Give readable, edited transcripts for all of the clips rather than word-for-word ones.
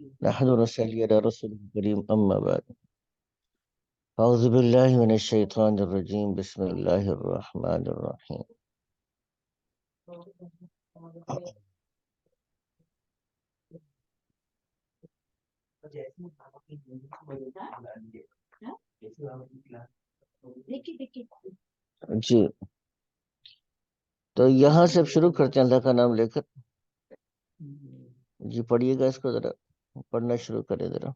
نحن نصلي على رسول الكريم أما بعد أعوذ بالله من الشيطان الرجيم بسم الله الرحمن الرحيم جی تو یہاں سے اب شروع کرتے ہیں اللہ کا نام لے کر. جی پڑھیے گا اس کو ذرا پڑھنا شروع کرے ذرا.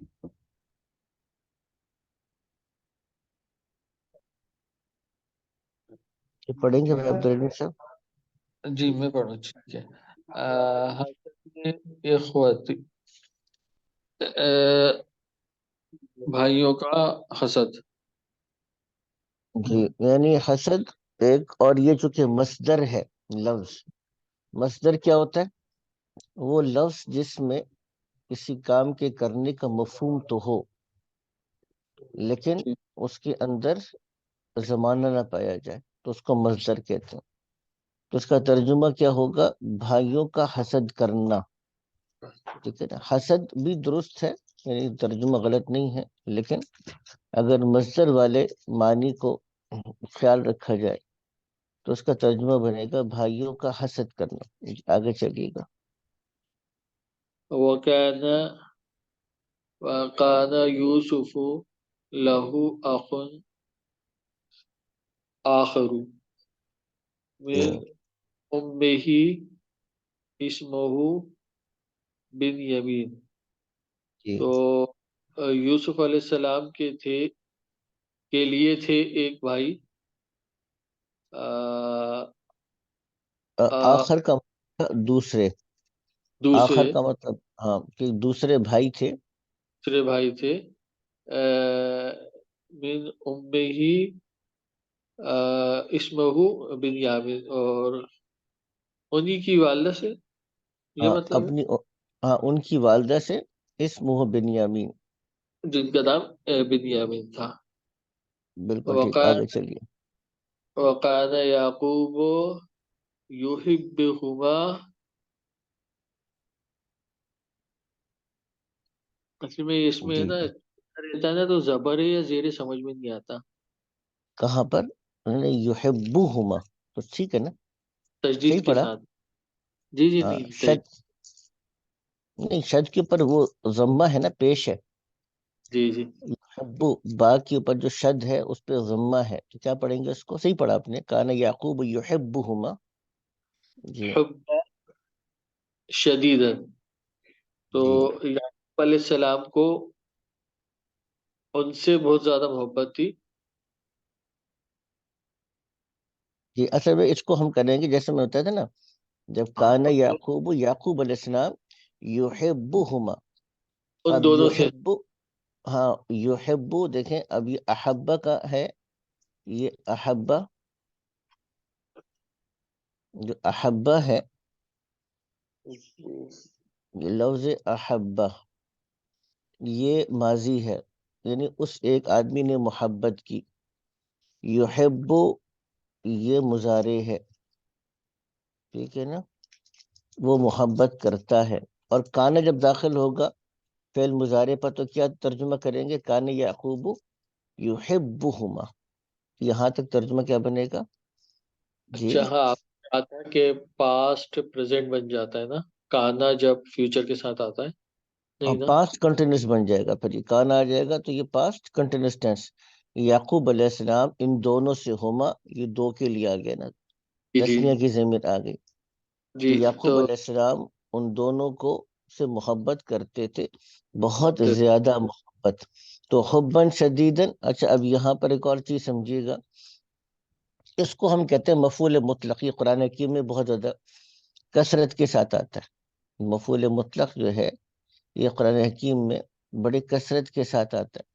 پڑھیں گے عبد الرحیم صاحب. جی میں پڑھوں. ٹھیک ہے. اخوتی بھائیوں کا حسد. جی یعنی حسد ایک، اور یہ چونکہ مصدر ہے لفظ. مصدر کیا ہوتا ہے؟ وہ لفظ جس میں کسی کام کے کرنے کا مفہوم تو ہو لیکن اس کے اندر زمانہ نہ پایا جائے تو اس کو مصدر کہتے ہیں. تو اس کا ترجمہ کیا ہوگا؟ بھائیوں کا حسد کرنا. ٹھیک ہے نا. حسد بھی درست ہے، یعنی ترجمہ غلط نہیں ہے، لیکن اگر مصدر والے معنی کو خیال رکھا جائے تو اس کا ترجمہ بنے گا بھائیوں کا حسد کرنا. آگے چلیے گا. وَكَانَ يُوسُفُ لَهُ أَخٌ آخر من أمه اسمه بنیامین. تو یوسف علیہ السلام کے لیے تھے ایک بھائی. آخر کا مطلب دوسرے. آخر کا مطلب ہاں کہ دوسرے بھائی تھے. دوسرے بھائی تھے. من امه اسمہ بنیامین، اور انہی کی والدہ سے یہ مطلب اپنی ان کی والدہ سے اسمہ بنیامین، جن کا نام بنیامین تھا. بالکل ٹھیک. آگے چلیے. وقال یعقوب یحبہما. اصل میں اس میں جی نا رہتا ہے نا تو زبر یا زیر سمجھ میں نہیں آتا. کہاں پر؟ یحبہما تو ٹھیک ہے نا، صحیح تجدید کے پڑھا. ساتھ. جی جی ہاں نہیں شد نہیں، شد کے اوپر وہ ضمہ ہے نا، پیش ہے. جی جی یحبو با کے اوپر جو شد ہے اس پہ ضمہ ہے، تو کیا پڑھیں گے اس کو؟ صحیح پڑھا آپ نے. کان یعقوب یحبہما. جی حب شدیدا. تو جی یعقوب علیہ السلام کو ان سے بہت زیادہ محبت تھی. جی اصل میں اس کو ہم کریں گے جیسے میں بتایا تھا نا، جب کان یعقوب یعقوب علیہ السلام یحبہما. ان اب دونوں سے. یحب، ہاں یحب دیکھیں اب یہ احبہ کا ہے. یہ احبہ جو احبہ ہے، یہ لفظ احبہ یہ ماضی ہے، یعنی اس ایک آدمی نے محبت کی. یحب یہ مضارع ہے. ٹھیک ہے نا، وہ محبت کرتا ہے. اور کانا جب داخل ہوگا فعل مضارع پر تو کیا ترجمہ کریں گے؟ کان یعقوب یحبہما. یہاں تک ترجمہ کیا بنے گا؟ جی اچھا ہاں، آتا ہے کہ پاسٹ پریزنٹ بن جاتا ہے نا کانا جب فیوچر کے ساتھ آتا ہے. نہیں نا. پاسٹ کنٹینیوس بن جائے گا، پھر یہ کان آ جائے گا تو یہ پاسٹ کنٹینیوس ٹینس. یعقوب علیہ السلام ان دونوں سے ہوما، یہ دو کے لیے آ گیا نا، جی جی تسنیہ کی ضمیر آ گئی. تو جی. تو یعقوب علیہ السلام ان دونوں کو سے محبت کرتے تھے، بہت زیادہ محبت. تو حبن شدیدن. اچھا اب یہاں پر ایک اور چیز سمجھیے گا، اس کو ہم کہتے ہیں مفعول مطلق. یہ قرآن حکیم میں بہت زیادہ کثرت کے ساتھ آتا ہے. مفعول مطلق جو ہے یہ قرآن حکیم میں بڑی کثرت کے ساتھ آتا ہے،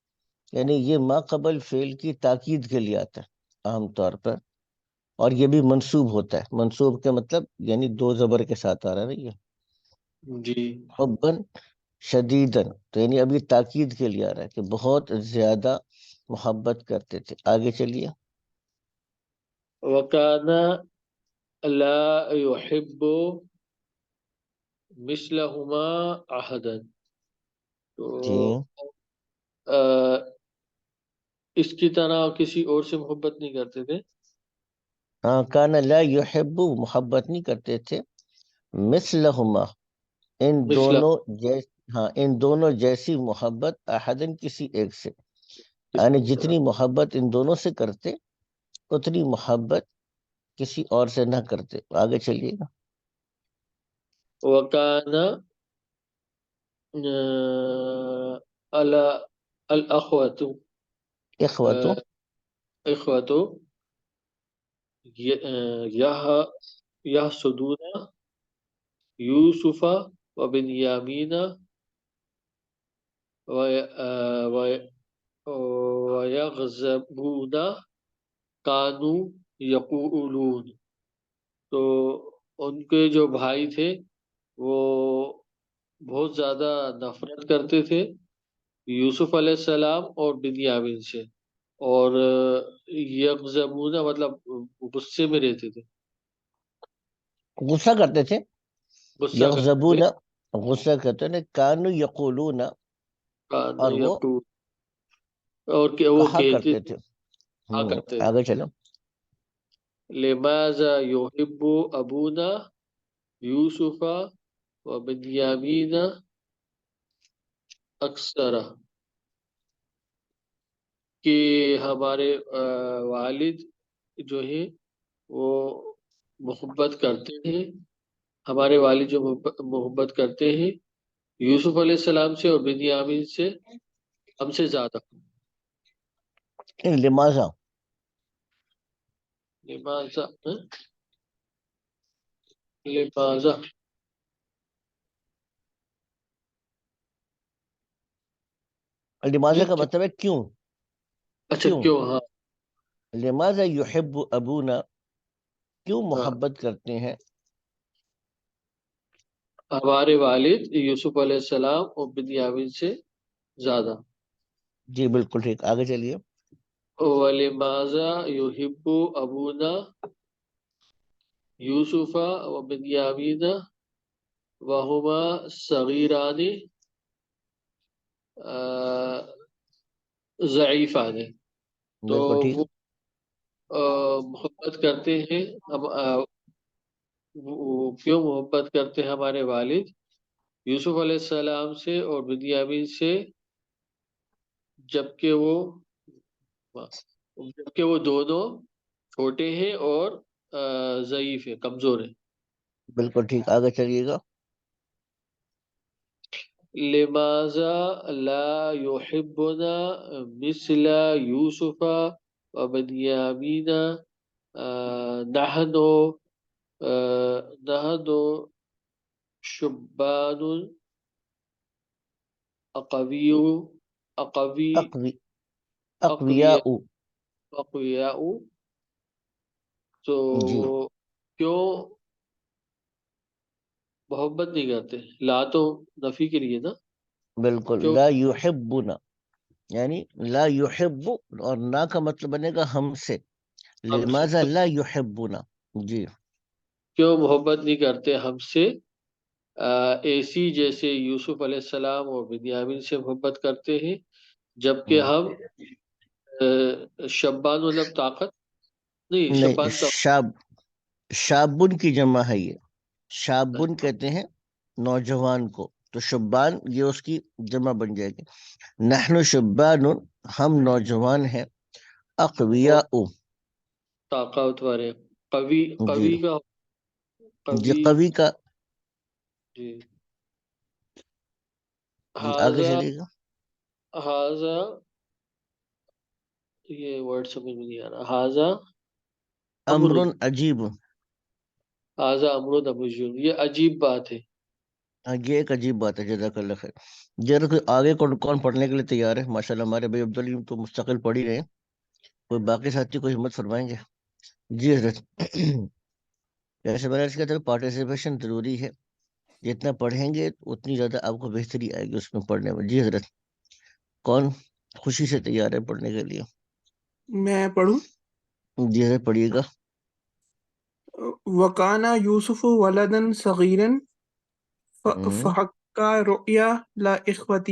یعنی یہ ما قبل فعل کی تاکید کے لیے آتا ہے عام طور پر. اور یہ بھی منصوب ہوتا ہے. منصوب کا مطلب یعنی دو زبر کے ساتھ آ رہا ہے. جی حبن شدیدن تو یعنی ابھی تاکید کے لیے آ رہا ہے کہ بہت زیادہ محبت کرتے تھے. آگے چلیے. وَكَانَ لَا يُحِبُّ مِثْلَهُمَا أَحَدًا. جی تو اس کی طرح کسی اور سے محبت نہیں کرتے تھے. ہاں، کان لا یحب، محبت نہیں کرتے تھے، مثلہما، ان مثلا دونوں ہاں، ان دونوں جیسی محبت، احدن، کسی ایک سے، یعنی جتنی محبت ان دونوں سے کرتے اتنی محبت کسی اور سے نہ کرتے. آگے چلیے گا. وکان الاخوۃ اخوتو، اخوۃ یحسدون یوسف و بنیامین ویغضبون کانوا یقولون. تو ان کے جو بھائی تھے وہ بہت زیادہ نفرت کرتے تھے یوسف علیہ السلام اور بنیامین سے، اور یغضبون مطلب غصے میں رہتے تھے، غصہ کرتے تھے. غصہ کرتے تھے. یغضبون، غصہ کرتے تھے. کانو یقولون، کان اور وہ یقول، اور کہ وہ کہا کہتے کرتے تھے، تھے. کہا کرتے تھے. آگے چلو. لماذا يحب ابونا یوسف و بنیامین اکثر، کہ ہمارے والد جو ہیں وہ محبت کرتے ہیں، ہمارے والد جو محبت کرتے ہیں یوسف علیہ السلام سے اور بنیامین سے ہم سے زیادہ. لماذا، لماذا لماذا لماذا جی کا مطلب ہے کیوں. اچھا کیوں، کیوں. ہاں لماذا یحب ابونا، کیوں ہاں محبت کرتے ہیں. ہمارے والد یوسف علیہ السلام اور بنیامین سے زیادہ. جی بالکل ٹھیک. آگے چلیے. وَلِمَاذَا يُحِبُّ أَبُونَا يُوسُفَ وَبِنْيَامِينَ وَهُمَا صَغِيرَانِ ضعیفان. تو بالکل ٹھیک. وہ محبت کرتے ہیں کیوں محبت کرتے ہیں ہمارے والد یوسف علیہ السلام سے اور بنیامین سے، جبکہ وہ دونوں چھوٹے ہیں اور ضعیف ہیں، کمزور ہیں. بالکل ٹھیک. آگے چلیے گا. لماذا لا يحبنا مثل یوسف وبنیامین نحن نحن شبان اقوی اقوی اقوی، اقویاء اقویاء. اقویاء. تو جی کیوں محبت نہیں کرتے؟ لا تو نفی کے لیے نا. بالکل. کیوں لا یحبنا، یعنی لا یحب، اور نا کا مطلب بنے گا ہم سے. ہم سے، لماذا لا یحبنا. جی کیوں محبت نہیں کرتے ہم سے ایسی جیسے یوسف علیہ السلام اور بنیامین سے محبت کرتے ہیں، جبکہ ہم شبان مطلب طاقت نہیں، نہیں، شبان شابن کی جمع ہے یہ. شابن کہتے ہیں نوجوان کو، تو شبان یہ اس کی جمع بن جائے گی. نحن شبان، ہم نوجوان ہیں. اقویاء، طاقت والے. قوی، جی قوی کا جی. قوی. قوی کا. جی. جی آگے ہاضا چلیے گا. ہاضا یہ ورڈ سمجھ میں نہیں آ رہا. ہاضا امر امرن، عجیب. ہاضا امرن ابوجون، یہ عجیب بات ہے. یہ ایک عجیب بات ہے. جزاک اللہ خیر. جرا کوئی آگے کون پڑھنے کے لیے تیار ہے؟ ماشاء اللہ ہمارے بھائی عبدالعلیم تو مستقل پڑھ ہی رہے ہیں. کوئی باقی ساتھی کوئی ہمت فرمائیں گے؟ جی حضرت. جیسے میں نے اس کا پارٹیسپیشن ضروری ہے، جتنا پڑھیں گے اتنی زیادہ آپ کو بہتری آئے گی اس میں پڑھنے میں. جی حضرت، کون خوشی سے تیار ہے پڑھنے کے لیے؟ میں پڑھوں؟ جی حضرت پڑھیے گا. وکانا یوسف ولدن صغیرن ہوں، فحکا رؤیا لا اخوتہ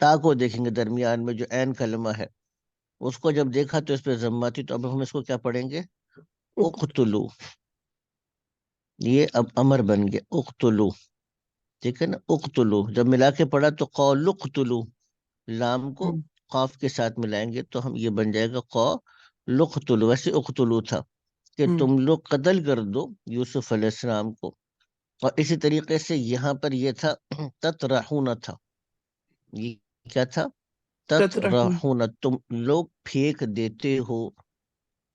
تا کو دیکھیں گے درمیان میں جو عین کلمہ ہے، اس کو جب دیکھا تو اس پہ ضمہ تھی، تو اب ہم اس کو کیا پڑھیں گے؟ اقتلو. یہ اب امر بن گیا اقتلو، ٹھیک ہے نا. اقتلو جب ملا کے پڑھا تو قول اقتلو، لام کو قاف کے ساتھ ملائیں گے تو ہم یہ بن جائے گا قول اقتلو. ویسے اقتلو تھا کہ تم لوگ قتل کر دو یوسف علیہ السلام کو، اور اسی طریقے سے یہاں پر یہ تھا تطرحون تھا. یہ کیا تھا؟ تطرحون. تطرحون، تم لوگ پھینک دیتے ہو.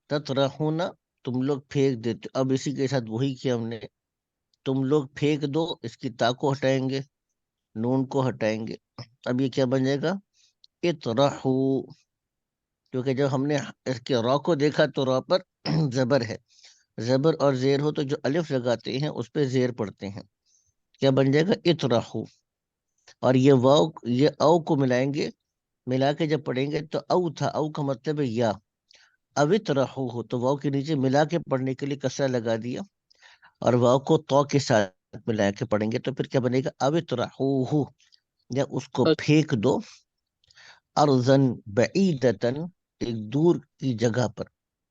تطرحون، تم لوگ پھینک دیتے. اب اسی کے ساتھ وہی کیا ہم نے، تم لوگ پھینک دو، اس کی تا کو ہٹائیں گے، نون کو ہٹائیں گے. اب یہ کیا بن جائے گا؟ اطرحو. کیونکہ جب ہم نے اس کے را کو دیکھا تو را پر زبر ہے، زبر اور زیر ہو تو جو الف لگاتے ہیں اس پہ زیر پڑتے ہیں. کیا بن جائے گا؟ اطرحو. اور یہ واو یہ او کو ملائیں گے، ملا کے جب پڑھیں گے تو او تھا، او کا مطلب ہے یا. اب اطرحو ہو تو واو کے نیچے ملا کے پڑھنے کے لیے کسرہ لگا دیا، اور واو کو تو کے ساتھ ملا کے پڑھیں گے تو پھر کیا بنے گا؟ اب اطرحو ہو، یا اس کو پھینک دو، ارضن بعیدتن، ایک دور کی جگہ پر.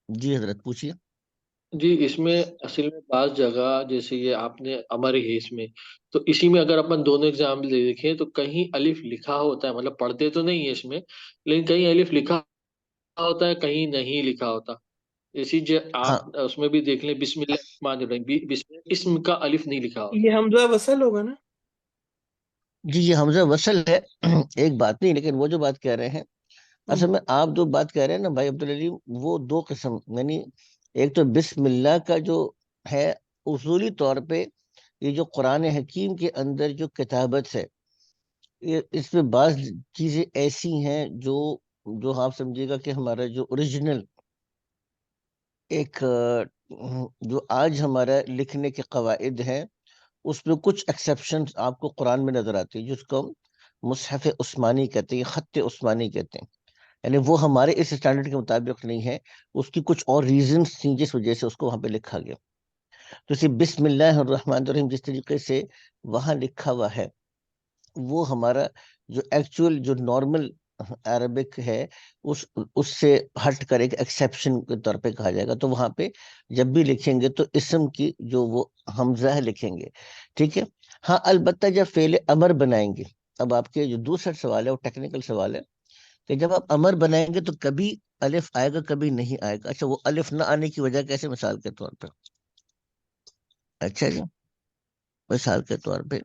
جی حضرت پوچھیے. جی اس میں اصل میں بعض جگہ جیسے یہ آپ نے امر ہے اس میں، تو اسی میں اگر اپن دونوں ایگزامپل دیکھیں تو کہیں الف لکھا ہوتا ہے، مطلب پڑھتے تو نہیں ہے اس میں، لیکن کہیں الف لکھا ہوتا ہے کہیں نہیں لکھا ہوتا. اسی ہاں آپ اس میں بھی دیکھ لیں بسم اللہ الرحمن الرحیم، بسم اسم کا الف نہیں لکھا ہوتا. یہ حمزہ وصل ہوگا نا؟ جی یہ حمزہ وصل ہے ایک بات نہیں، لیکن وہ جو بات کہہ رہے ہیں اصل میں آپ جو بات کہہ رہے ہیں نا بھائی عبدالعلیم، وہ دو قسم، یعنی ایک تو بسم اللہ کا جو ہے اصولی طور پہ، یہ جو قرآن حکیم کے اندر جو کتابت ہے، یہ اس میں بعض چیزیں ایسی ہیں جو جو آپ سمجھیے گا کہ ہمارا جو اوریجنل ایک جو آج ہمارا لکھنے کے قواعد ہیں اس میں کچھ ایکسیپشن آپ کو قرآن میں نظر آتی ہے، جس کو ہم مصحف عثمانی کہتے ہیں، خط عثمانی کہتے ہیں. یعنی وہ ہمارے اس اسٹینڈرڈ کے مطابق نہیں ہے، اس کی کچھ اور ریزنز تھیں جس وجہ سے اس کو وہاں پہ لکھا گیا. تو اسی بسم اللہ الرحمن الرحیم جس طریقے سے وہاں لکھا ہوا ہے، وہ ہمارا جو ایکچوئل جو نارمل عربک ہے اس سے ہٹ کر ایک ایکسیپشن کے طور پہ کہا جائے گا. تو وہاں پہ جب بھی لکھیں گے تو اسم کی جو وہ حمزہ ہے لکھیں گے، ٹھیک ہے. ہاں البتہ جب فعل امر بنائیں گے، اب آپ کے جو دوسرا سوال ہے وہ ٹیکنیکل سوال ہے کہ جب آپ امر بنائیں گے تو کبھی الف آئے گا کبھی نہیں آئے گا. اچھا وہ الف نہ آنے کی وجہ کیسے؟ مثال کے طور پہ، اچھا جی مثال کے طور پہ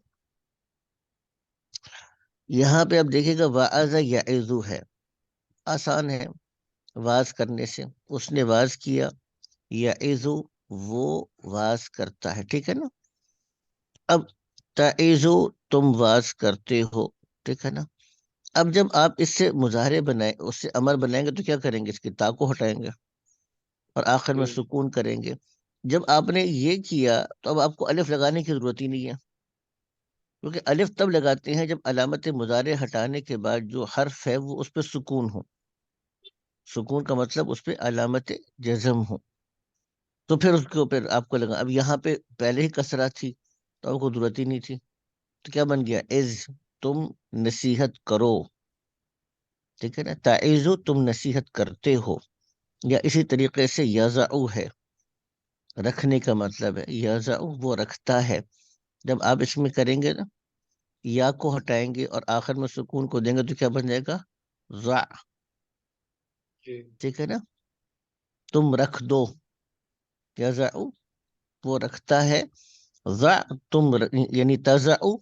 یہاں پہ آپ دیکھیں گا وعظ یعظو ہے، آسان ہے واز کرنے سے. اس نے واز کیا، یعظو وہ واز کرتا ہے، ٹھیک ہے نا. اب تعظو تم واز کرتے ہو، ٹھیک ہے نا. اب جب آپ اس سے مظاہرے بنائیں، اس سے امر بنائیں گے تو کیا کریں گے؟ اس کی تا کو ہٹائیں گے اور آخر میں سکون کریں گے. جب آپ نے یہ کیا تو اب آپ کو الف لگانے کی ضرورت ہی نہیں ہے، کیونکہ الف تب لگاتے ہیں جب علامت مضارع ہٹانے کے بعد جو حرف ہے وہ اس پہ سکون ہو. سکون کا مطلب اس پہ علامت جزم ہو، تو پھر اس کے اوپر آپ کو لگا. اب یہاں پہ پہلے ہی کسرہ تھی تو آپ کو ضرورت ہی نہیں تھی، تو کیا بن گیا؟ از، تم نصیحت کرو، ٹھیک ہے نا. تعیذو تم نصیحت کرتے ہو. یا اسی طریقے سے یضعو ہے، رکھنے کا مطلب ہے، یضعو وہ رکھتا ہے. جب آپ اس میں کریں گے نا، یا کو ہٹائیں گے اور آخر میں سکون کو دیں گے تو کیا بن جائے گا؟ ضع، ٹھیک ہے نا. تم رکھ دو، یضعو وہ رکھتا ہے، ضع تم یعنی تضعو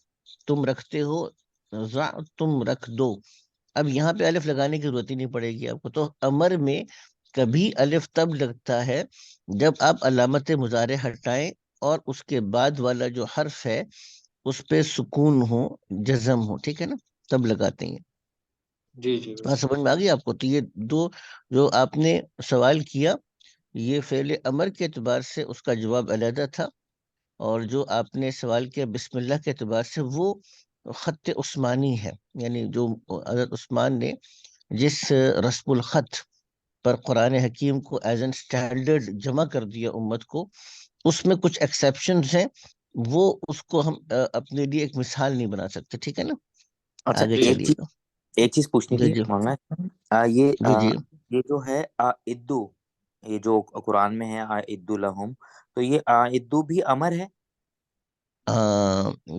تم رکھتے ہو، ضع تم رکھ دو. اب یہاں پہ الف لگانے کی ضرورت ہی نہیں پڑے گی آپ کو. تو امر میں کبھی الف تب لگتا ہے جب آپ علامت مضارع ہٹائیں اور اس کے بعد والا جو حرف ہے اس پہ سکون ہو، جزم ہو، ٹھیک ہے نا، تب لگاتے ہیں. جی جی بات سمجھ میں آ گئی آپ کو؟ تو یہ دو جو آپ نے سوال کیا، یہ فعل امر کے اعتبار سے اس کا جواب علیحدہ تھا، اور جو آپ نے سوال کیا بسم اللہ کے اعتبار سے وہ خط عثمانی ہے. یعنی جو حضرت عثمان نے جس رسم الخط پر قرآن حکیم کو ایز این اسٹینڈرڈ جمع کر دیا امت کو، اس میں کچھ ایکسیپشنز ہیں، وہ اس کو ہم اپنے لیے ایک مثال نہیں بنا سکتے، ٹھیک ہے نا. اچھا آگے ایک چلیے چیز گا. ایک چیز پوچھنی جی تھی جی مولانا، جی جی یہ جو ہے ادو، یہ جو قرآن میں ہے ادو لہم، تو یہ ادو بھی امر ہے؟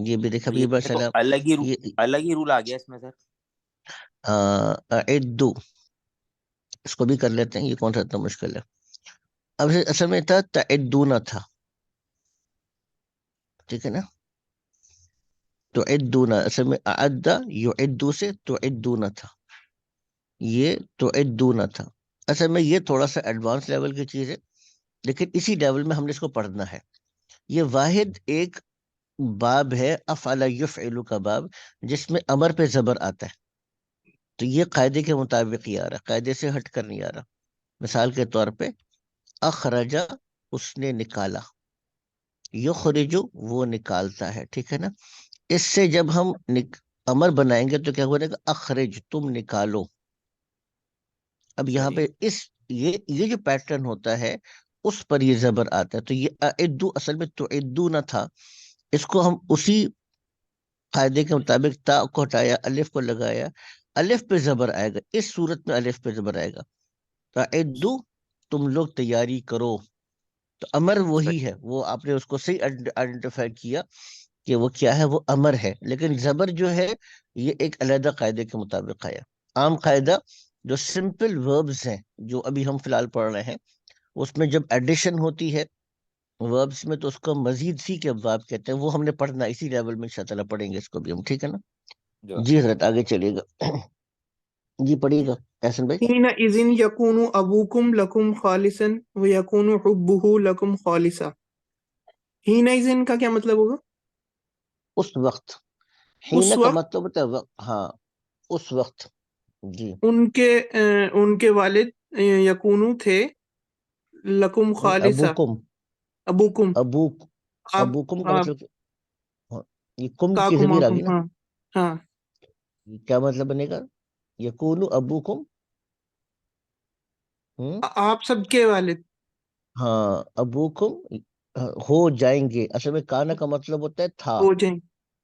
یہ بھی دیکھا بھی یہ تو مثلا یہ الگ ہی رول آ گیا اس میں سر۔ اعدو، اس کو بھی کر لیتے ہیں، یہ کون سا اتنا مشکل ہے؟ اب اصل میں تھا تعدون تھا، ٹھیک ہے نا؟ تو عدون اصل میں اعدہ یعدو سے تو عدون تھا، یہ تو عدون تھا۔ اصل میں یہ تھوڑا سا ایڈوانس لیول کی چیز ہے، لیکن اسی لیول میں ہم نے اس کو پڑھنا ہے۔ یہ واحد ایک باب ہے افعل یفعل کا باب، جس میں امر پہ زبر آتا ہے، تو یہ قاعدے کے مطابق ہی آ رہا، قاعدے سے ہٹ کر نہیں آ رہا۔ مثال کے طور پہ اخرجا، اس نے نکالا، یخرجو وہ نکالتا ہے، ٹھیک ہے نا؟ اس سے جب ہم امر بنائیں گے تو کیا ہو جائے گا؟ اخرج، تم نکالو۔ اب یہاں پہ یہ جو پیٹرن ہوتا ہے اس پر یہ زبر آتا ہے، تو یہ اعدو اصل میں تو عدو نہ تھا، اس کو ہم اسی قاعدے کے مطابق تا کو ہٹایا، الف کو لگایا، الف پہ زبر آئے گا، اس صورت میں الف پہ زبر آئے گا، تعدو تم لوگ تیاری کرو۔ تو امر وہی ہے، وہ آپ نے اس کو صحیح آئیڈینٹیفائی کیا کہ وہ کیا ہے، وہ امر ہے، لیکن زبر جو ہے یہ ایک علیحدہ قاعدے کے مطابق آیا۔ عام قاعدہ جو سمپل وربز ہیں جو ابھی ہم فی الحال پڑھ رہے ہیں، اس میں جب ایڈیشن ہوتی ہے وربز میں تو اس کو مزید سی کے ابواب کہتے ہیں، وہ ہم نے پڑھنا اسی لیول میں انشاء اللہ پڑھیں گے اس کو بھی ہم، ٹھیک ہے نا؟ جی حضرت آگے چلیے گا، جی پڑھیے گا احسن بھائی۔ حينئذ يكون أبوكم لكم خالصا ويكون حبه لكم خالصا۔ حينئذ کا کیا مطلب ہوگا؟ اس وقت، اس حین کا وقت مطلب ہوتا ہے وقت، ہاں اس وقت، جی۔ ان کے والد یکونو تھے لکم خالصا، ابوکم، ابوکم، ابوک، آپ ابوکم کا آپ مطلب ہاں، یہ کم کی کاکم ضمیر آ آکم، گئی نا، ہاں ہاں، یہ کیا مطلب بنے گا؟ یکون ابوکم، آپ سب کے والد ہاں ابوکم ہو جائیں گے، اصل میں کانا کا مطلب ہوتا ہے تھا، ہو جائیں،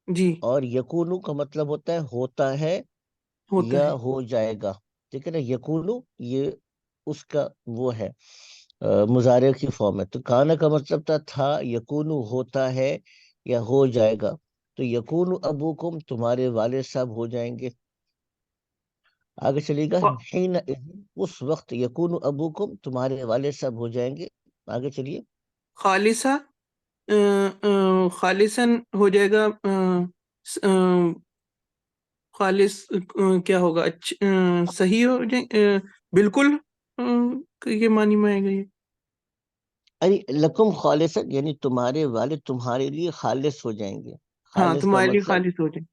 جی اور یکونو کا مطلب ہوتا ہے ہوتا ہے ہوتا یا ہے۔ ہو جائے گا، ٹھیک ہے نا؟ یکونو یہ اس کا وہ ہے مضارع کی فارم ہے، تو کانا کا مطلب تھا، یکونو ہوتا ہے یا ہو جائے گا، تو یکونو ابوکم تمہارے والد صاحب ہو جائیں گے۔ آگے چلیے گا، حین اس وقت، یکونو ابوکم تمہارے والد صاحب ہو جائیں گے، آگے چلیے۔ خالصہ، خالصاً ہو جائے گا، خالص کیا ہوگا؟ صحیح ہو جائے، بالکل یہ معنی میں آئے گا یہ؟ ارے لکم خالص یعنی تمہارے والد تمہارے لیے خالص ہو جائیں گے، ہاں خالص کا تمہارے لیے مطلب خالص ہو جائے،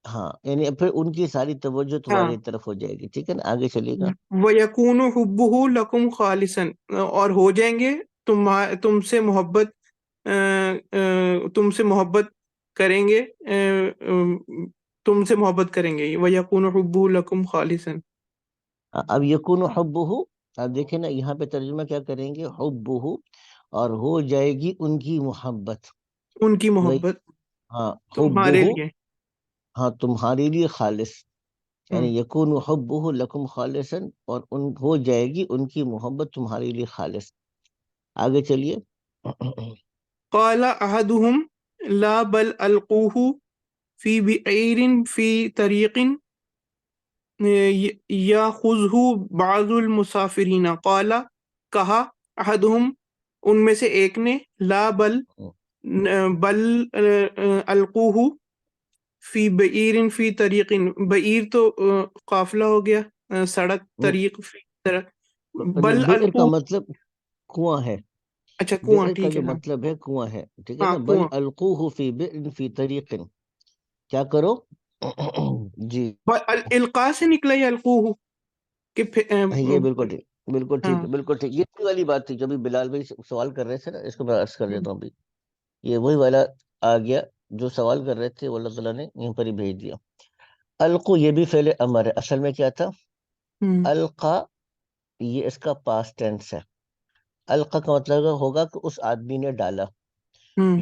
ہاں، یعنی پھر ان کی ساری توجہ ہاں۔ تمہاری طرف ہو جائے گی، ٹھیک ہے نا؟ آگے چلیے گا۔ وَيَكُونُ حُبُّهُ لَكُمْ خَالِصًا، اور ہو جائیں گے تم سے محبت، تم سے محبت کریں گے، تم سے محبت کریں گے۔ وَيَكُونُ حُبُّهُ لَكُمْ خَالِصًا، اب یکون حبہ، اب دیکھیں نا یہاں پہ ترجمہ کیا کریں گے؟ حبہ، اور ہو جائے گی ان کی محبت، ان کی وہی محبت ہاں، تمہارے حبہ، لیے، ہاں تمہارے لیے خالص، ہاں۔ یعنی یکون حبہ لکم خالصا، اور ان ہو جائے گی ان کی محبت تمہارے لیے خالص۔ آگے چلیے۔ قَالَ أَحَدُهُمْ لَا بَلْ أَلْقُوهُ فِي بِئِيرٍ فِي طَرِيقٍ يَأْخُذْهُ بَعْضُ الْمُسَافِرِينَ۔ قَالَ، کہا، أَحَدُهُمْ ان میں سے ایک نے، لا بل بل القوہ فی بعیر فی طریق، بعیر تو قافلہ ہو گیا، سڑک، طریق فی طرق، بل بئر کا القوہ، مطلب کنواں ہے، اچھا کنواں، بئر کا ٹھیک ہے، جو ہاں مطلب ہے کنواں ہے، ٹھیک ہے ہاں نا؟ بل کنواں، القوہ فی بئر فی طریق، کیا کرو؟ جی القاء سے نکلا یہ القوہ کہ یہ بالکل ٹھیک، بالکل ہاں، ٹھیک، بالکل ٹھیک، یہ وہی والی بات تھی جو ابھی بلال بھائی سوال کر رہے تھے نا، اس کو میں عرض کر دیتا ہوں ابھی، یہ وہی والا آ گیا جو سوال کر رہے تھے، وہ اللہ تعالیٰ نے یہیں پر ہی بھیج دیا۔ القو یہ بھی فعل امر ہے، اصل میں کیا تھا؟ القا، یہ اس کا پاسٹ ٹینس ہے، القا کا مطلب ہوگا کہ اس آدمی نے ڈالا،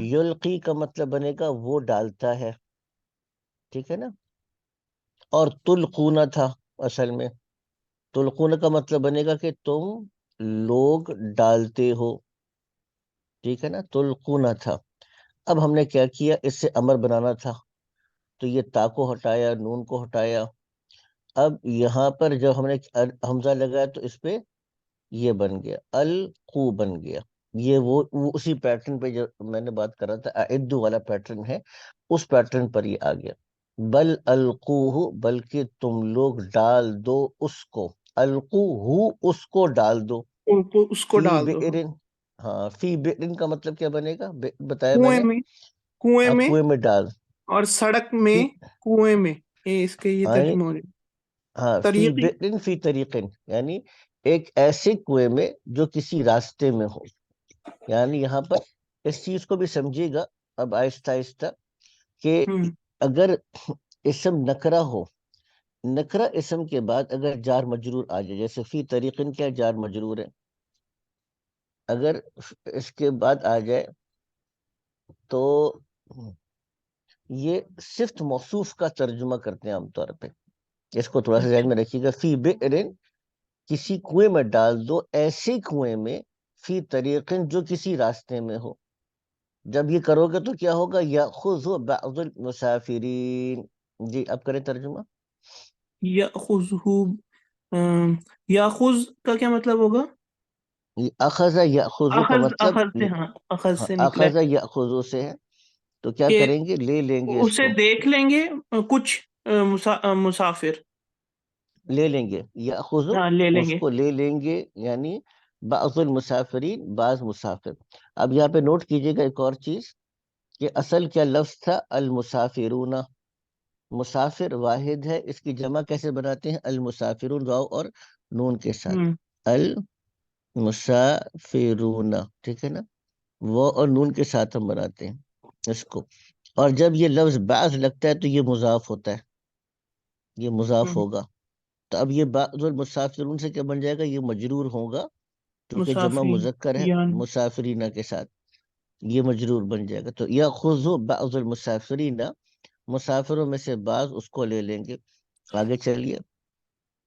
یلقی کا مطلب بنے گا وہ ڈالتا ہے، ٹھیک ہے نا؟ اور تلقون تھا اصل میں. تلقون کا مطلب بنے گا کہ تم لوگ ڈالتے ہو. ٹھیک ہے نا, تلقون تھا. اب ہم نے کیا کیا, اس سے امر بنانا تھا, تو یہ تا کو ہٹایا, نون کو ہٹایا. اب یہاں پر جب ہم نے حمزہ لگایا تو اس پہ یہ بن گیا, القو بن گیا. یہ وہ اسی پیٹرن پہ جو میں نے بات کر رہا تھا, اعدو والا پیٹرن ہے, اس پیٹرن پر یہ آ گیا. بل القوہ, بلکہ تم لوگ ڈال دو اس کو, القوہ اس کو ڈال دو, اس کو فی ڈال دو. بئرن. ہاں, فی بئرن کا مطلب کیا بنے گا, بتایا میں کنویں نے. میں, کنویں ہاں, میں, کنویں میں ڈال. اور سڑک میں, فی, کنویں میں, یہ اس کے یہ آئیں, ترجمہ ہو رہی. ہاں, فی طریقی. بئرن فی طریقن, یعنی ایک ایسے کنویں میں جو کسی راستے میں ہو. یعنی یہاں پر اس چیز کو بھی سمجھیے گا اب آہستہ آہستہ, کہ ہوں اگر اسم نکرہ ہو, نکرہ اسم کے بعد اگر جار مجرور آ جائے, جیسے فی طریقن کیا جار مجرور ہے, اگر اس کے بعد آ جائے تو یہ صفت موصوف کا ترجمہ کرتے ہیں عام طور پہ. اس کو تھوڑا سا ذہن میں رکھیے گا. فی بئرن, کسی کنویں میں ڈال دو, ایسے کنویں میں, فی طریقن جو کسی راستے میں ہو. جب یہ کرو گے تو کیا ہوگا, یأخذ بعض المسافرین. جی اب کریں ترجمہ. یاخذہ, یاخذ کا کیا مطلب ہوگا؟ اخذ یأخذ کا اخذ, مطلب, اخذ سے, ہاں اخذ ہاں, سے نکلا اخذ ہے یأخذ سے ہے. تو کیا کہ کریں گے, لے لیں گے اس اسے کو, دیکھ لیں گے کچھ مسافر. لے لیں گے. یأخذ, ہاں لے لیں اس گے. کو لے لیں گے, یعنی بعض المسافرین, بعض مسافر. اب یہاں پہ نوٹ کیجئے گا ایک اور چیز, کہ اصل کیا لفظ تھا, المسافرون. مسافر واحد ہے, اس کی جمع کیسے بناتے ہیں, المسافرون, واو اور نون کے ساتھ, ہوں المسافرون. ٹھیک ہے نا, وہ اور نون کے ساتھ ہم بناتے ہیں اس کو. اور جب یہ لفظ بعض لگتا ہے تو یہ مضاف ہوتا ہے, یہ مضاف ہوں ہوگا. تو اب یہ بعض المسافرون سے کیا بن جائے گا, یہ مجرور ہوگا, کیونکہ جمع مسافرین مذکر ہے, یعنی. مسافرینہ کے ساتھ, یہ مجرور بن جائے گا. تو یأخذ بعض المسافرین, مسافروں میں سے بعض اس کو لے لیں گے. آگے چلیے.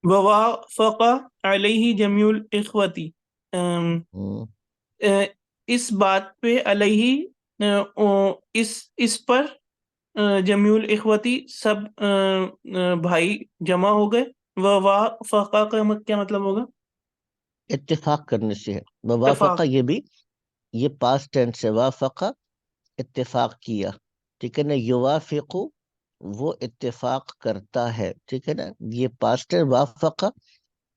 ووافق علیہ جمیع الاخوتی, ہوں، اس بات پہ علیہ, اس پر جمیع الاخوتی, سب بھائی جمع ہو گئے. ووافق کا کیا مطلب ہوگا؟ اتفاق کرنے سے ہے. وافقہ اتفاق. یہ بھی, یہ پاسٹ ٹینس سے, وافقہ اتفاق کیا. ٹھیک ہے نا, یوافق وہ اتفاق کرتا ہے. ٹھیک ہے نا, یہ پاسٹ ہے, وافقہ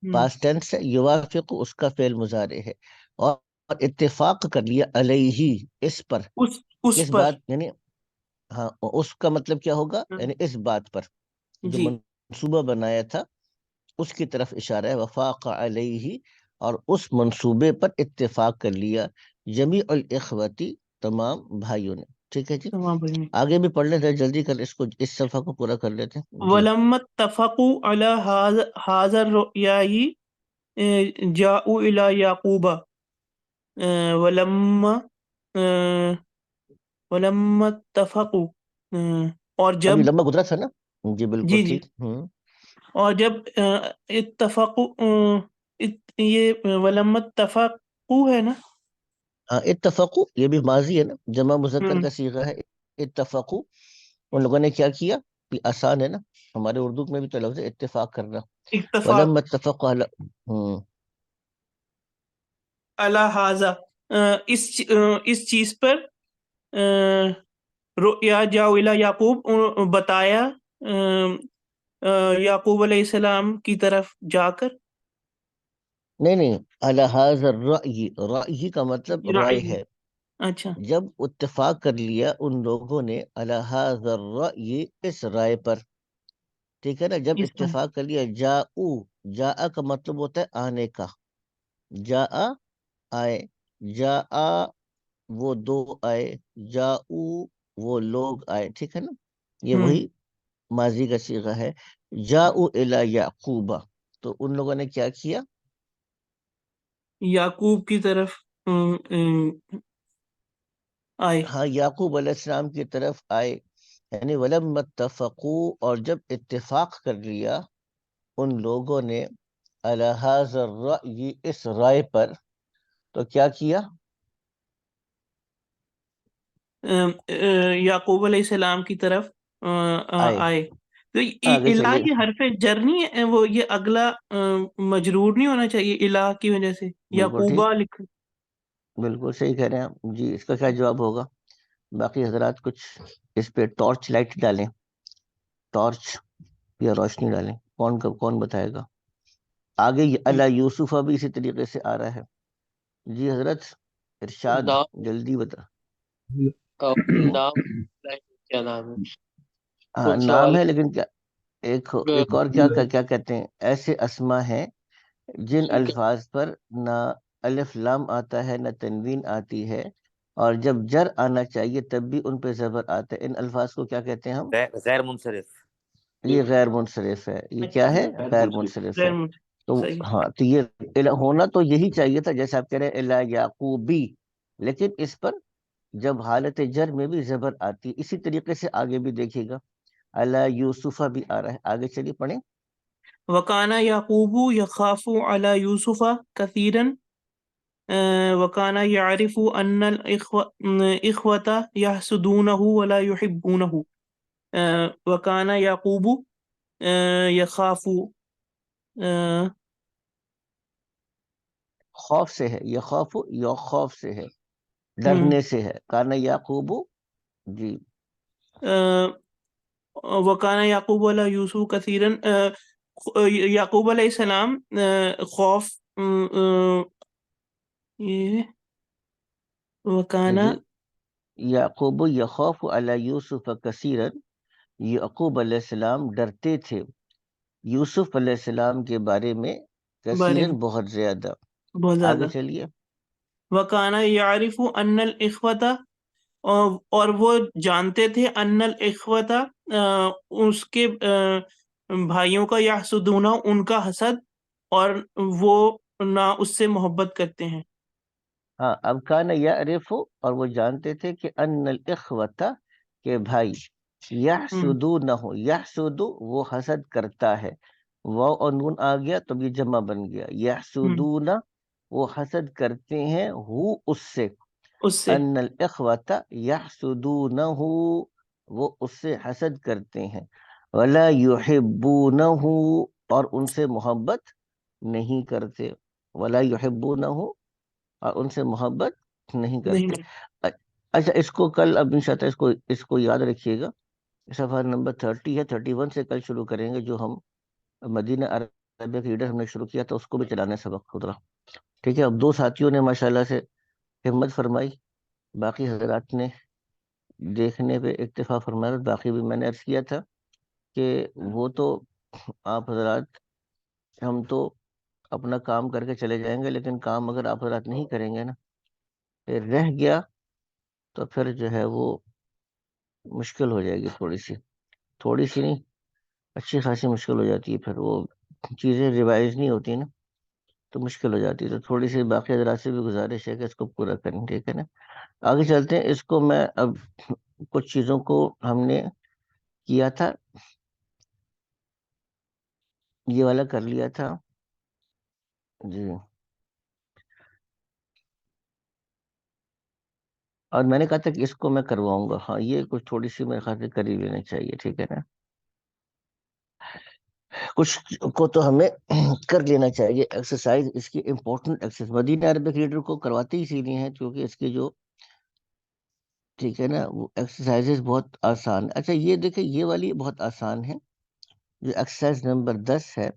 پاسٹ ٹینس ہے, یوافق اس کا فعل مضارع ہے. اور اتفاق کر لیا علیہ, اس پر. اس کس پر. بات, یعنی ہاں, اس کا مطلب کیا ہوگا, یعنی اس بات پر جو جی. منصوبہ بنایا تھا اس کی طرف اشارہ ہے. وفاق علیہ, اور اس منصوبے پر اتفاق کر لیا جمیع الاخوتی, تمام بھائیوں نے. ٹھیک ہے جی, تمام بھائی. آگے بھی پڑھ لیتے ہیں, جلدی کر اس کو, اس صفحہ کو پورا کر لیتے ہیں جی. ولما اتفقوا على هذا الرؤيا جاءوا الى يعقوب, ولما ولما اتفقوا, اور ابھی جب, لمبا گزرا تھا نا, جی بالکل جی جی, ٹھیک. اور جب اتفقوا, یہ ولما اتفقوا ہے نا. ہاں, اتفقو یہ بھی ماضی ہے نا, جمع مذکر ہوں، کا صیغہ ہے. اتفقو, ان لوگوں نے کیا کیا, یہ آسان ہے نا, ہمارے اردو میں بھی تو لفظ ہے اتفاق کرنا. اتفاق ولم اتفقوا ہوں, علی ھذا, اس چیز پر, رؤیا جاؤ الی یعقوب, بتایا یعقوب علیہ السلام کی طرف جا کر. نہیں نہیں, علی ھذا الرأی, رأی کا مطلب رائے رأی. ہے. اچھا. جب اتفاق کر لیا ان لوگوں نے, علی ھذا الرأی, اس رائے پر. ٹھیک ہے نا, جب اس میں اتفاق کر لیا, جاؤ, جا کا مطلب ہوتا ہے آنے کا, جا آئے, جا وہ دو آئے, جاؤ وہ لوگ آئے. ٹھیک ہے نا, یہ وہی ماضی کا صیغہ ہے. جاؤ الی یعقوب, تو ان لوگوں نے کیا کیا, یعقوب کی طرف آئے. ہاں, یعقوب علیہ السلام کی طرف آئے. یعنی ولما اتفقوا، اور جب اتفاق کر لیا ان لوگوں نے علی ھذا الرأی، اس رائے پر، تو کیا کیا؟ یعقوب علیہ السلام کی طرف آئے. تو آگے الہ چلیے. یہ حرف جر نہیں ہے، وہ یہ اگلا مجرور نہیں ہونا چاہیے الہ کی وجہ سے؟ بالکل ٹھیک، یعقوبہ لکھ. بالکل صحیح کہہ رہے ہیں آپ جی. اس کا کیا جواب ہوگا؟ باقی حضرات کچھ اس پہ ٹارچ لائٹ ڈالیں، ٹارچ یا روشنی ڈالیں. کون بتائے گا؟ آگے اللہ یوسف بھی اسی طریقے سے آ رہا ہے. جی حضرت ارشاد، نام جلدی بتا. نام کیا نام ہے؟ ہاں کون نام سوال ہے، لیکن کیا ایک اور کیا کہتے ہیں، ایسے اسما ہیں جن ٹھیک ہے. الفاظ پر نہ الف لام آتا ہے نہ تنوین آتی ہے، اور جب جر آنا چاہیے تب بھی ان پہ زبر آتا ہے. ان الفاظ کو کیا کہتے ہیں ہم؟ غیر منصرف. یہ غیر منصرف ہے. یہ کیا ہے؟ غیر منصرف ہے. تو صحیح. ہاں، تو یہ ہونا تو یہی چاہیے تھا جیسے آپ کہہ رہے ہیں الا یعقوبی، لیکن اس پر جب حالت جر میں بھی زبر آتی ہے. اسی طریقے سے آگے بھی دیکھیے گا الا یوسفہ بھی آ رہا ہے. آگے چلیے پڑھیں. وکان یعقوب یخاف علی یوسف کثیرا وکان یعرف ان الاخوۃ یحسدونہ ولا یحبونہ. وکان یعقوب یخاف خوف سے ہے، یہ خوف یا خوف سے ہے، ڈرنے سے ہے. کانا یعقوب جی. وکان یعقوب علی یوسف کثیرا. یعقوب علیہ السلام خوف یہ وکانا جی یعقوب یخاف علی یوسف کثیرا، یعقوب علیہ السلام ڈرتے تھے یوسف علیہ السلام کے بارے میں بارے کثیرن میں بہت زیادہ. بہت آگے زیادہ. چلیے. وکانا یعرف ان الاخوۃ، اور وہ جانتے تھے ان الاخوۃ اس کے بھائیوں کا، یحسدون ان کا حسد، اور وہ نہ اس سے محبت کرتے ہیں. ہاں اب کان یعرف، اور وہ جانتے تھے کہ ان الاخوۃ کے بھائی، یحسدونہ، یحسد وہ حسد کرتا ہے. واو اور نون آ گیا تو یہ جمع بن گیا. یحسدون وہ حسد کرتے ہیں، ہو اس سے. اس سے ان الاخوۃ یحسدونہ وہ اس سے حسد کرتے ہیں. ولا یحبونہ اور ان سے محبت نہیں کرتے. ولا یحبونہ اور ان سے محبت نہیں کرتے. اچھا اس کو کل اب انشاءاللہ اس کو یاد رکھیے گا. صفحہ نمبر 30 ہے، 31 سے کل شروع کریں گے. جو ہم مدینہ عربک ریڈر ہم نے شروع کیا تھا اس کو بھی چلانے سبق خود رہا. ٹھیک ہے. اب 2 ساتھیوں نے ماشاءاللہ سے ہمت فرمائی، باقی حضرات نے دیکھنے پہ اکتفا فرمایا. باقی بھی میں نے عرض کیا تھا کہ وہ تو آپ حضرات، ہم تو اپنا کام کر کے چلے جائیں گے، لیکن کام اگر آپ حضرات نہیں کریں گے نا، پھر رہ گیا تو پھر جو ہے وہ مشکل ہو جائے گی. تھوڑی سی نہیں، اچھی خاصی مشکل ہو جاتی ہے. پھر وہ چیزیں ریوائز نہیں ہوتی نا تو مشکل ہو جاتی ہے. تو تھوڑی سی باقی حضرات سے بھی گزارش ہے کہ اس کو پورا کریں. ٹھیک ہے نا. آگے چلتے ہیں. اس کو میں اب کچھ چیزوں کو ہم نے کیا تھا، یہ والا کر لیا تھا جی، اور میں نے کہا تھا کہ اس کو میں کرواؤں گا. ہاں یہ کچھ تھوڑی سی میرے خیال سے کر ہی لینا چاہیے. ٹھیک ہے نا. کچھ کو تو ہمیں کر لینا چاہیے ایکسرسائز. اس کی امپورٹنٹ ایکسرسائز مدینہ عربک ریڈر کو کرواتے ہی اسی لیے ہیں کیونکہ اس کی جو ٹھیک ہے نا وہ ایکسرسائز بہت آسان ہے. اچھا یہ دیکھیں، یہ والی بہت آسان ہے جو ایکسرسائز نمبر 10 ہے.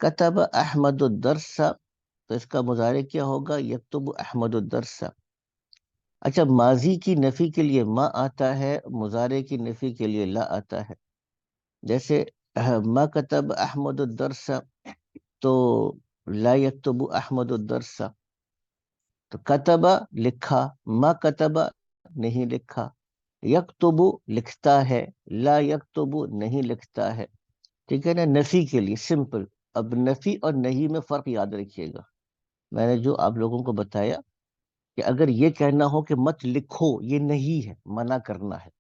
کتب احمد الدرس، تو اس کا مضارع کیا ہوگا؟ یکتب احمد الدرس. اچھا ماضی کی نفی کے لیے ما آتا ہے، مضارع کی نفی کے لیے لا آتا ہے. جیسے ما کتب احمد الدرس تو لا یکتب احمد الدرس. تو کتب لکھا، ما کتب نہیں لکھا. یکتب لکھتا ہے، لا یکتب نہیں لکھتا ہے. ٹھیک ہے نا. نفی کے لیے سمپل. اب نفی اور نہیں میں فرق یاد رکھیے گا. میں نے جو آپ لوگوں کو بتایا کہ اگر یہ کہنا ہو کہ مت لکھو، یہ نہیں ہے، منع کرنا ہے.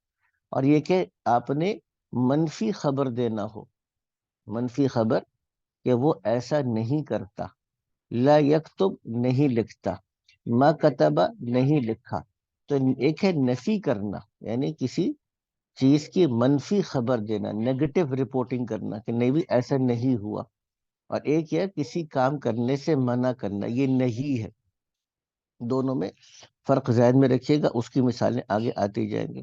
اور یہ کہ آپ نے منفی خبر دینا ہو، منفی خبر کہ وہ ایسا نہیں کرتا، لا یکتب نہیں لکھتا، ما کتبہ نہیں لکھا. تو ایک ہے نفی کرنا، یعنی کسی چیز کی منفی خبر دینا، نیگیٹو رپورٹنگ کرنا کہ نہیں بھی ایسا نہیں ہوا، اور ایک ہے کسی کام کرنے سے منع کرنا، یہ نہیں ہے. دونوں میں فرق ذہن میں رکھیے گا، اس کی مثالیں آگے آتی جائیں گے.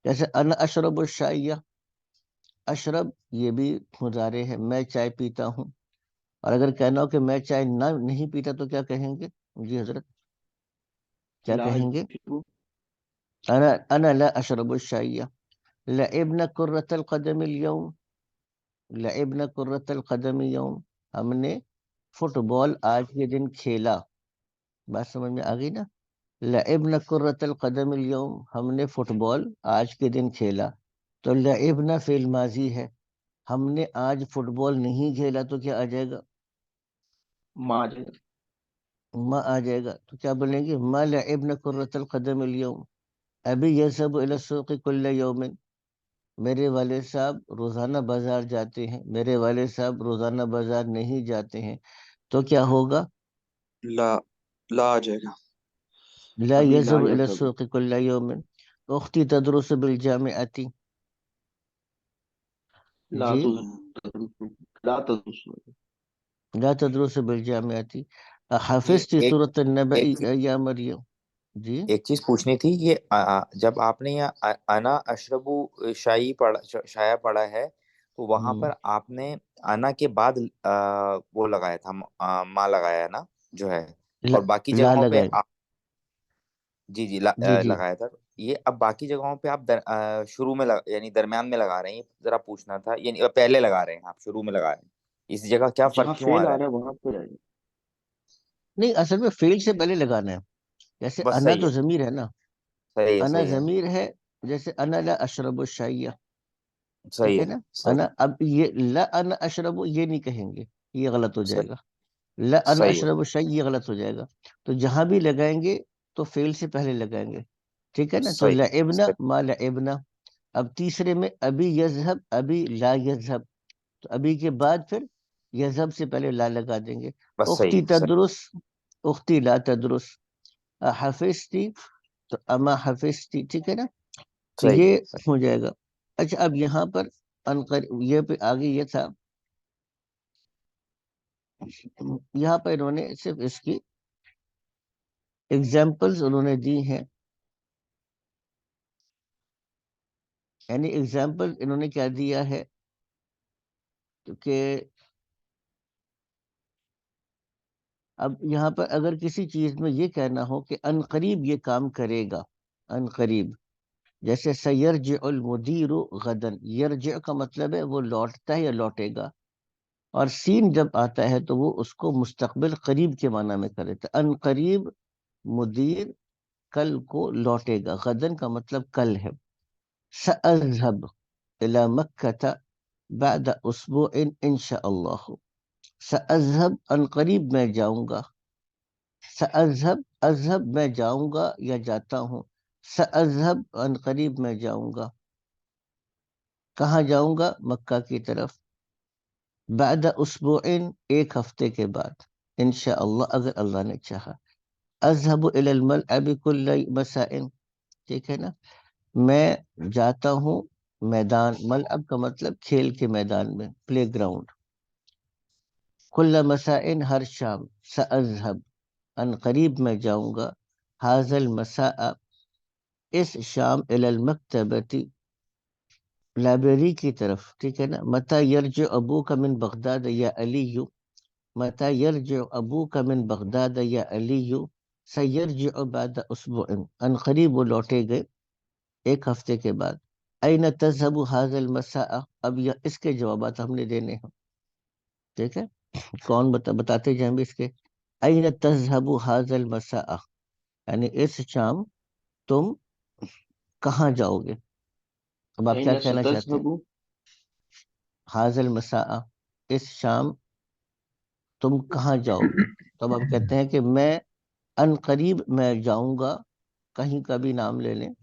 جیسے انا اشرب الشائیہ، اشرب یہ بھی مضارع ہے، میں چائے پیتا ہوں. اور اگر کہنا ہو کہ میں چائے نہیں پیتا تو کیا کہیں گے جی حضرت، کیا لا کہیں گے؟ أشرب. انا لا اشرب الشائیہ. لعبنا کرۃ القدم اليوم، لعبنا کرۃ القدم اليوم، ہم نے فٹ بال آج کے دن کھیلا. بات سمجھ میں آ گئی نا؟ لعبنا کرۃ القدم اليوم، ہم نے فٹ بال آج کے دن کھیلا. تو لعبنا فعل ماضی ہے، ہم نے آج فٹ بال نہیں کھیلا تو کیا آ جائے گا؟ ما جاء. ما آ جائے گا. تو کیا بولیں گے؟ ما لعبنا کرۃ القدم اليوم. ابھی يذهب الى السوق كل يوم، میرے والد صاحب روزانہ بازار جاتے ہیں، میرے والد صاحب روزانہ بازار نہیں جاتے ہیں. تو کیا ہوگا؟ لا لا آ جائے گا. لا ابھی لا يذهب الى يذهب. السوق كل يوم. اختي تدرس بالجامعة. لا جی تدرس. لا تدرس. لا تدرس بالجامعة. یہ حفظت ایک سورة النبأ ایک يا مريم. جی ایک چیز پوچھنی تھی، یہ جب آپ نے یہ انا اشربو شایا پڑھا ہے تو وہاں پر آپ نے انا کے بعد وہ لگایا تھا، ماں لگایا ہے نا جو ہے، لا, اور باقی لا جگہوں پہ لگائیں. جی جی جی جی لگایا تھا. یہ اب باقی جگہوں پہ آپ شروع میں یعنی درمیان میں لگا رہے ہیں، ذرا پوچھنا تھا، یعنی پہلے لگا رہے ہیں آپ، شروع میں لگا رہے ہیں، اس جگہ کیا جہاں فرق کیوں آ فیل رہا آ ہے؟ رہا ہے وہاں پہ آئے. نہیں، اصل میں فیل سے پہلے لگانا ہے. جیسے بس انا صحیح تو ہے، ضمیر ہے نا، صحیح ہے، انا صحیح ہے، ضمیر ہے. جیسے انا لا اشرب الشائیہ، ٹھیک صحیح ہے ہے، نا. صحیح انا اب یہ لا انا اشرب یہ نہیں کہیں گے، یہ غلط ہو جائے صحیح گا. لا انا صحیح ہے، اشرب الشیء یہ غلط ہو جائے گا. تو جہاں بھی لگائیں گے تو فعل سے پہلے لگائیں گے، ٹھیک ہے نا. تو صحیح لعبنا صحیح، ما لعبنا. اب تیسرے میں ابھی یذهب ابھی لا یذهب، تو ابھی کے بعد پھر یذهب سے پہلے لا لگا دیں گے. بس صحیح اختی صحیح تدرس، اختی لا تدرس. حفظتی تو اما حفظتی، ٹھیک ہے نا. تو صحیح یہ صحیح. ہو جائے گا. اچھا اب یہاں پر یہ پہ آگے یہ تھا، یہاں پر انہوں نے صرف اس کی ایگزامپلز انہوں نے دی ہیں. یعنی ایگزامپل انہوں نے کیا دیا ہے کہ اب یہاں پر اگر کسی چیز میں یہ کہنا ہو کہ ان قریب یہ کام کرے گا، ان قریب، جیسے سیرجع المدیر غدن، یرجع کا مطلب ہے وہ لوٹتا ہے یا لوٹے گا، اور سین جب آتا ہے تو وہ اس کو مستقبل قریب کے معنی میں کر دیتا ہے. ان قریب مدیر کل کو لوٹے گا، غدن کا مطلب کل ہے. سأذهب إلى مكة بعد أسبوع إن شاء الله. سأذهب ان قریب میں جاؤں گا. سأذهب اذهب میں جاؤں گا یا جاتا ہوں. سأذهب ان قریب میں جاؤں گا. کہاں جاؤں گا؟ مکہ کی طرف. بعد اسبوع ایک ہفتے کے بعد. انشاءاللہ اگر اللہ نے چاہا. اذهب الى الملعب كل مساء، ٹھیک ہے نا. میں جاتا ہوں میدان، ملعب کا مطلب کھیل کے میدان میں، پلے گراؤنڈ. کل مساء ہر شام. سأذهب ان قریب میں جاؤں گا. هذا المساء اس شام الى المکتبۃ لائبریری کی طرف، ٹھیک ہے نا. متى يرجع ابوک من بغداد یا علی، متى يرجع ابوک من بغداد یا علی. سيرجع بعد اسبوع ان قریب وہ لوٹے گئے ایک ہفتے کے بعد. این تذهب هذا المساء، اب اس کے جوابات ہم نے دینے ہیں، ٹھیک ہے. کون بتاتے جائیں بھی اس کے. این تذهب هذا المساء یعنی اس شام تم کہاں جاؤ گے. اب آپ کیا أين کہنا چاہتے ہیں؟ ستذهب؟ هذا المساء اس شام تم کہاں جاؤ گے. تو اب آپ کہتے ہیں کہ میں ان قریب میں جاؤں گا، کہیں کا بھی نام لے لیں.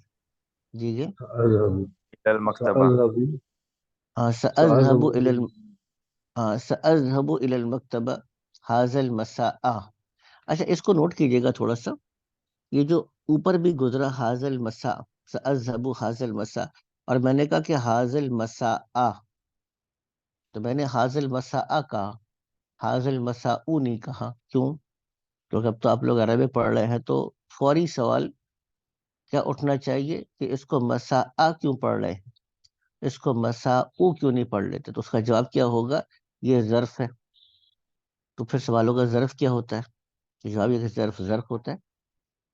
جی المکتبہ. سأذهب إلى سأذهب إلى المكتبة هذا المساء. اچھا اس کو نوٹ کیجئے گا تھوڑا سا، یہ جو اوپر بھی گزرا هذا المساء، سأذهب هذا المساء، اور میں نے کہا کہ هذا المساء، تو میں نے هذا المساء کہا، هذا المساء نہیں کہا. کیوں؟ کیونکہ اب تو آپ لوگ عربی پڑھ رہے ہیں تو فوری سوال کیا اٹھنا چاہیے کہ اس کو مساء کیوں پڑھ رہے ہیں، اس کو مساء کیوں نہیں پڑھ لیتے؟ تو اس کا جواب کیا ہوگا؟ یہ ظرف ہے. تو پھر سوالوں کا ظرف کیا ہوتا ہے؟ جواب یہ کہ ظرف ہوتا ہے.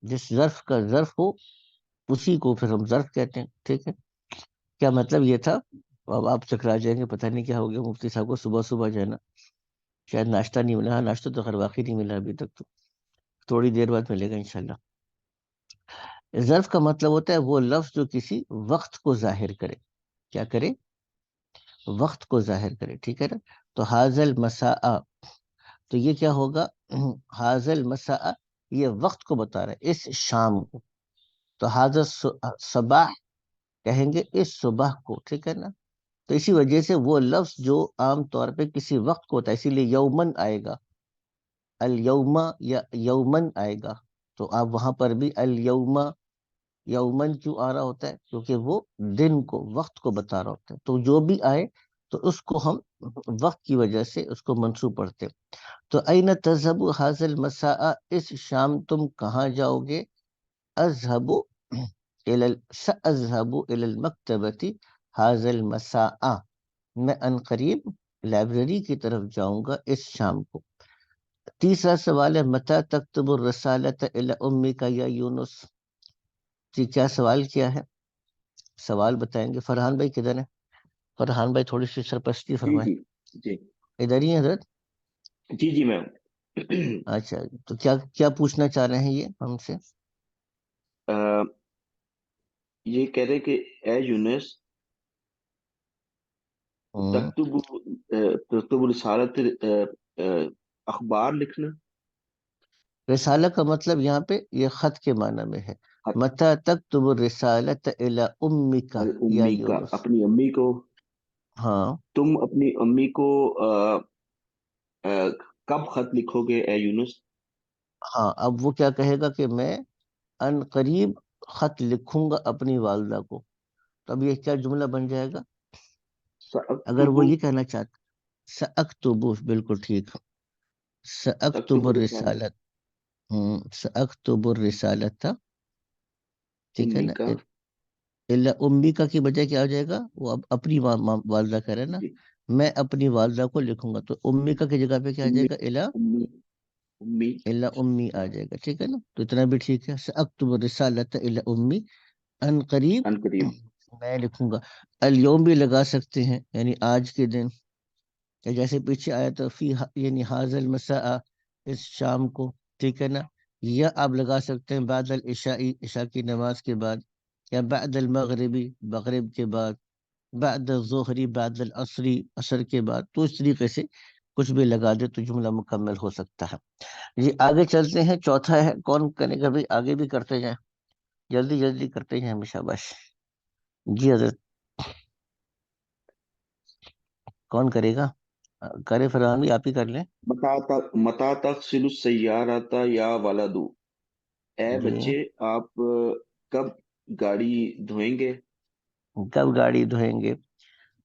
جس ظرف کا ظرف ہو اسی کو پھر ہم ظرف کہتے ہیں. ٹھیک ہے، کیا مطلب یہ تھا؟ اب آپ چکرا جائیں گے، پتہ نہیں کیا ہو گیا مفتی صاحب کو، صبح صبح جو ہے نا شاید ناشتہ نہیں ملا. ناشتہ تو خیر واقعی نہیں ملا ابھی تک، تو تھوڑی دیر بعد ملے گا انشاءاللہ. ظرف کا مطلب ہوتا ہے وہ لفظ جو کسی وقت کو ظاہر کرے. کیا کرے؟ وقت کو ظاہر کرے. ٹھیک ہے نا. تو حاضل مساء، تو یہ کیا ہوگا؟ حاضل مساء یہ وقت کو بتا رہا ہے، اس شام کو. تو حاضر صباح کہیں گے اس صبح کو. ٹھیک ہے نا. تو اسی وجہ سے وہ لفظ جو عام طور پہ کسی وقت کو ہوتا ہے، اسی لیے یومن آئے گا، الیوم یا یومن آئے گا. تو آپ وہاں پر بھی الیوم یومن کیوں آ رہا ہوتا ہے؟ کیونکہ وہ دن کو، وقت کو بتا رہا ہوتا ہے. تو جو بھی آئے تو اس کو ہم وقت کی وجہ سے اس کو منصوب پڑھتے. تو این تذهب هذا المساء، اس شام تم کہاں جاؤ گے؟ اذهب ساذهب الى المکتبۃ هذا المساء، میں ان قریب لائبریری کی طرف جاؤں گا اس شام کو. تیسرا سوال ہے متى تكتب الرسالة الى امك یا یونس. جی کیا سوال کیا ہے؟ سوال بتائیں گے. فرحان بھائی کدھر ہیں؟ فرحان بھائی تھوڑی سی سرپرستی فرمائیں. جی ادھر ہی ہیں حضرت؟ جی میں اچھا، تو کیا پوچھنا چاہ رہے ہیں یہ ہم سے؟ یہ کہہ رہے کہ اے یونس تکتب رسالت، اخبار لکھنا. رسالہ کا مطلب یہاں پہ یہ خط کے معنی میں ہے. متى تكتب الرسالة الى امك یا امی کا، یونس. اپنی امی کو. ہاں تم اپنی امی کو کب خط لکھو گے اے یونس؟ ہاں، اب وہ کیا کہے گا کہ میں ان قریب خط لکھوں گا اپنی والدہ کو. تو اب یہ کیا جملہ بن جائے گا اگر وہ یہ کہنا چاہتا؟ سأکتب، بالکل ٹھیک. سأکتب الرسالت، سأکتب الرسالت، ٹھیک ہے امی نا. کا. الا امی کا کی بجائے کیا ہو جائے گا؟ وہ اب اپنی والدہ کرے نا، جی، میں اپنی والدہ کو لکھوں گا. تو امی کا کی جگہ پہ کیا آ جائے گا؟ امی امی. الا امی آ جائے گا. ٹھیک ہے نا. تو اتنا بھی ٹھیک ہے. سأکتب الرسالۃ الی امی، ان قریب ان قریب. میں لکھوں گا. الیوم بھی لگا سکتے ہیں، یعنی آج کے دن، یا جیسے پیچھے آیا تو فی یعنی حاضر المساء، اس شام کو. ٹھیک ہے نا. یا آپ لگا سکتے ہیں بعد العشاء، عشاء کی نماز کے بعد، یا بعد المغربی، مغرب کے بعد، بعد الظہری، بعد العصری، عصر کے بعد. تو اس طریقے سے کچھ بھی لگا دے تو جملہ مکمل ہو سکتا ہے. جی آگے چلتے ہیں. چوتھا ہے، کون کرے گا؟ بھی آگے بھی کرتے جائیں، جلدی جلدی کرتے جائیں ہمیشہ. بس جی حضرت کون کرے گا؟ کرے فرحان بھی، آپ ہی کر لیں. متا تغسل السیارۃ یا ولدو، اے جی بچے آپ کب گاڑی دھوئیں گے؟ کب گاڑی دھوئیں گے؟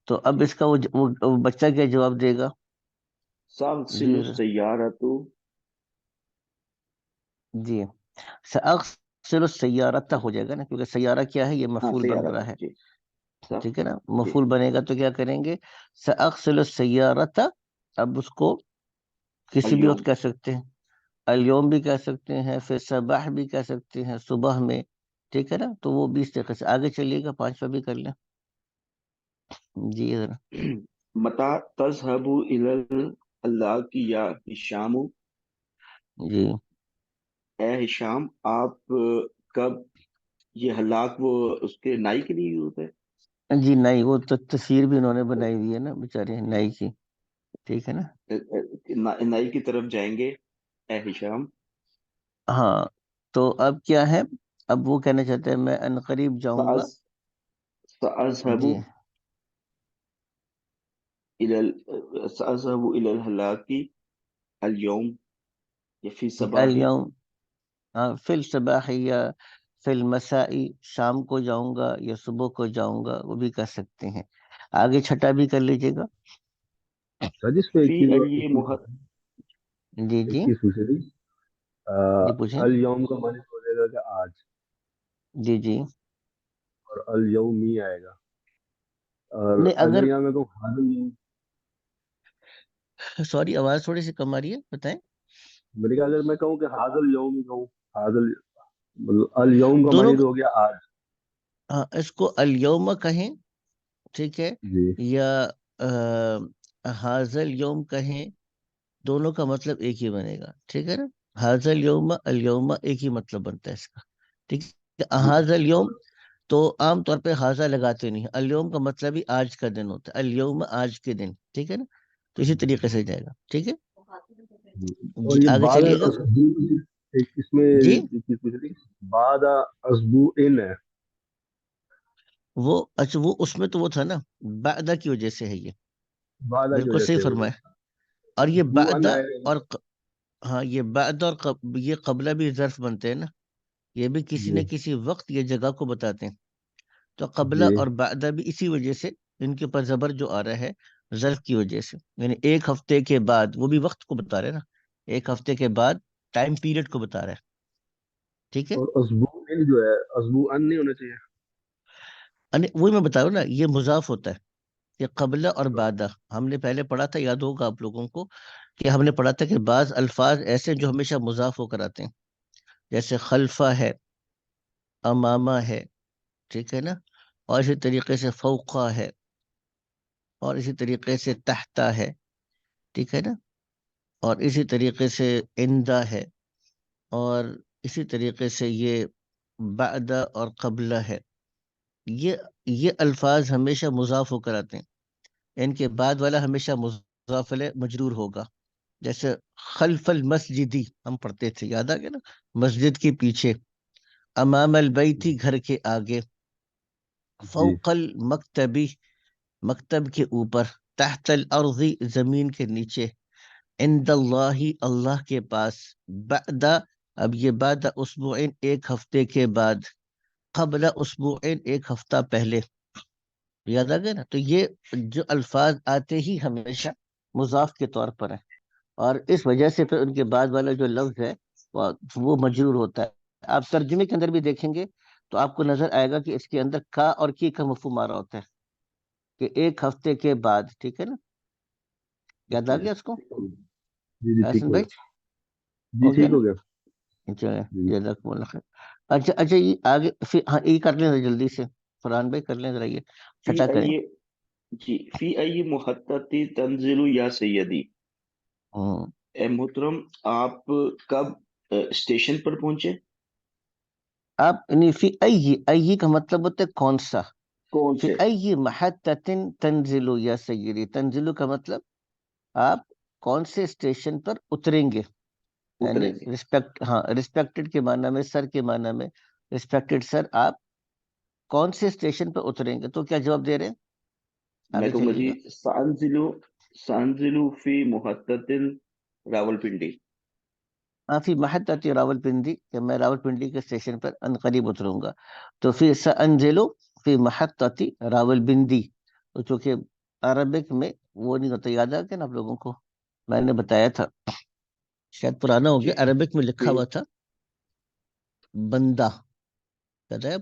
تو اب اس کا وہ بچہ کیا جواب دے گا؟ تغسل جی حضرت. السیارۃ. جی سأغسل السیارۃ ہو جائے گا نا، کیونکہ سیارہ کیا ہے؟ یہ ہاں مفعول بن سیارۃ. رہا ہے. جی صح. ٹھیک ہے نا. جی مفعول بنے گا تو کیا کریں گے؟ سأغسل السیارۃ. اب اس کو کسی بھی وقت الیوم. کہہ سکتے ہیں، الیوم بھی کہہ سکتے ہیں، پھر صباح بھی کہہ سکتے ہیں، صبح میں. ٹھیک ہے نا. تو وہ 20 طریقے سے آگے چلیے گا. پانچواں بھی کر لیں. جی ذرا. متا تذهب الی اللہ کی یا ہشام، جی اے ہشام آپ کب، یہ ہلاک وہ اس کے نائی کے لیے یوز ہے. جی نہیں، وہ تو تصویر بھی انہوں نے بنائی ہوئی ہے نا بیچارے نائی کی. ٹھیک ہے نا. نائی کی طرف جائیں گے اے ہشام. ہاں تو اب کیا ہے؟ اب وہ کہنا چاہتے ہیں میں ان قریب جاؤں گا. سأذهب جی سأذهب إلى الهلاك اليوم یا فی صباحی. اليوم، فی الصباح یا فی المساء، شام کو جاؤں گا یا صبح کو جاؤں گا، وہ بھی کر سکتے ہیں. آگے چھٹا بھی کر لیجیے گا. جس پہ فی ای محت جی ایک جی چیز پوچھ رہی تھی. جی پوچھیں. الیوم کا معنی ہو جائے گا کہ آج، جی جی اور الیومی آئے گا. اور نہیں، اگر اگر یہاں میں کہوں حاضر یوم، سوری آواز تھوڑی سی کم آ رہی ہے، بتائیں. میرے کہا اگر میں کہوں کہ حاضر یوم کہوں، حاضر مطلب الیوم کا دونوں معنی تو ہو گیا آج. اس کو الیوم کہیں، ٹھیک ہے، جی یا حاضل یوم کہیں، دونوں کا مطلب ایک ہی بنے گا. ٹھیک ہے نا. حاضل یوم الیوم ایک ہی مطلب بنتا ہے اس کا. ٹھیک ہے. جی. حاضل یوم تو عام طور پہ حاضہ لگاتے نہیں. الیوم کا مطلب ہی آج کا دن ہوتا ہے. الیوم آج کے دن. ٹھیک ہے نا. تو اسی طریقے سے جائے گا. ٹھیک ہے. جی. جی اور یہ آگے بعد چلیے گا. اسبو، ایک اس میں جی ایک چیز پوچھ رہی تھی، بعد اسبو ان ہے. وہ اچھا، وہ اس میں تو وہ تھا نا، بعدہ کی وجہ سے ہے یہ. بعد کی بالکل وجہ صحیح سے فرمایا. اور یہ اسبو ان بعدہ آئے گا. اور ہاں، یہ بعد اور یہ قبلہ بھی ظرف بنتے ہیں نا. یہ بھی کسی جی نہ کسی وقت یا جگہ کو بتاتے ہیں. تو قبلہ جی اور بعدہ بھی اسی وجہ سے ان کے اوپر زبر جو آ رہا ہے ظرف کی وجہ سے، یعنی ایک ہفتے کے بعد، وہ بھی وقت کو بتا رہے ہیں نا، ایک ہفتے کے بعد ٹائم پیریڈ کو بتا رہا ہے. ٹھیک ہے. اور اسبو ان جو ہے، اسبو ان نہیں ہونا چاہیے. وہی میں بتا رہا ہوں نا، یہ مضاف ہوتا ہے. یہ قبلہ اور بعدہ ہم نے پہلے پڑھا تھا، یاد ہوگا آپ لوگوں کو کہ ہم نے پڑھا تھا کہ بعض الفاظ ایسے جو ہمیشہ مضاف ہو کر آتے ہیں، جیسے خلفہ ہے، امامہ ہے، ٹھیک ہے نا، اور اسی طریقے سے فوقہ ہے، اور اسی طریقے سے تحتہ ہے، ٹھیک ہے نا، اور اسی طریقے سے عندہ ہے، اور اسی طریقے سے یہ بعدہ اور قبلہ ہے. یہ یہ الفاظ ہمیشہ مضاف ہو کر آتے ہیں. ان کے بعد والا ہمیشہ مضاف علیہ مجرور ہوگا. جیسے خلف المسجدی ہم پڑھتے تھے، یاد آ گیا نا، مسجد کے پیچھے. امام البیتی گھر کے آگے. جی فوق المکتبی مکتب کے اوپر. تحت الارض زمین کے نیچے. عند اللہ اللہ کے پاس. بعد، اب یہ بعد اسبوعین ایک ہفتے کے بعد. قبل اسبوعین ایک ہفتہ پہلے. یاد آ گیا نا. تو یہ جو الفاظ آتے ہی ہمیشہ مضاف کے طور پر ہیں، اور اس وجہ سے پھر ان کے بعد والا جو لفظ ہے وہ مجرور ہوتا ہے. آپ ترجمے کے اندر بھی دیکھیں گے تو آپ کو نظر آئے گا کہ اس کے اندر کا اور کی کا مفہوم آ رہا ہوتا ہے کہ ایک ہفتے کے بعد. ٹھیک ہے نا. یاد آ جی گیا اس کو جی جی ٹھیک حسن ہو بھائی؟ گیا. جی ہو گیا ٹھیک نا. ہو گیا. چلے، جی جزاکم اللہ خیر. اچھا اچھا، یہ آگے پھر ہاں یہ کر لیں ذرا جلدی سے. فرحان بھائی کر لیں ذرا، یہ فی چھٹا کریں. ای جی فی ای محطتی تنزل یا سیدی. ہوں. اے محترم، آپ کب اسٹیشن پر پہنچے؟ آپ یعنی فی ای کا مطلب ہوتا ہے کون سا. کون فی سے ای محطۃ تنزل یا سیدی. تنزل کا مطلب آپ کون سے اسٹیشن پر اتریں گے، یعنی اتریں گے؟ رسپیکٹ، ہاں رسپیکٹڈ کے معنی میں، سر کے معنی میں. رسپیکٹڈ سر، آپ کون سے اسٹیشن پر اتریں گے. تو کیا جواب دے رہے ہیں؟ میں آگے کہوں گا چلیے جی، گا. سانزلو فی محطت راول پنڈی. فی محطۃ راول پنڈی، کہ میں راول پنڈی کے اسٹیشن پر ان قریب اتروں گا. تو پھر سانزلو فی محطۃ راول پنڈی، تو چونکہ عربک میں وہ نہیں ہوتا. یاد آ گیا نا آپ لوگوں کو، میں نے بتایا تھا، شاید پرانا ہو جی گیا. عربک میں لکھا فی ہوا تھا بندہ، کہتا ہے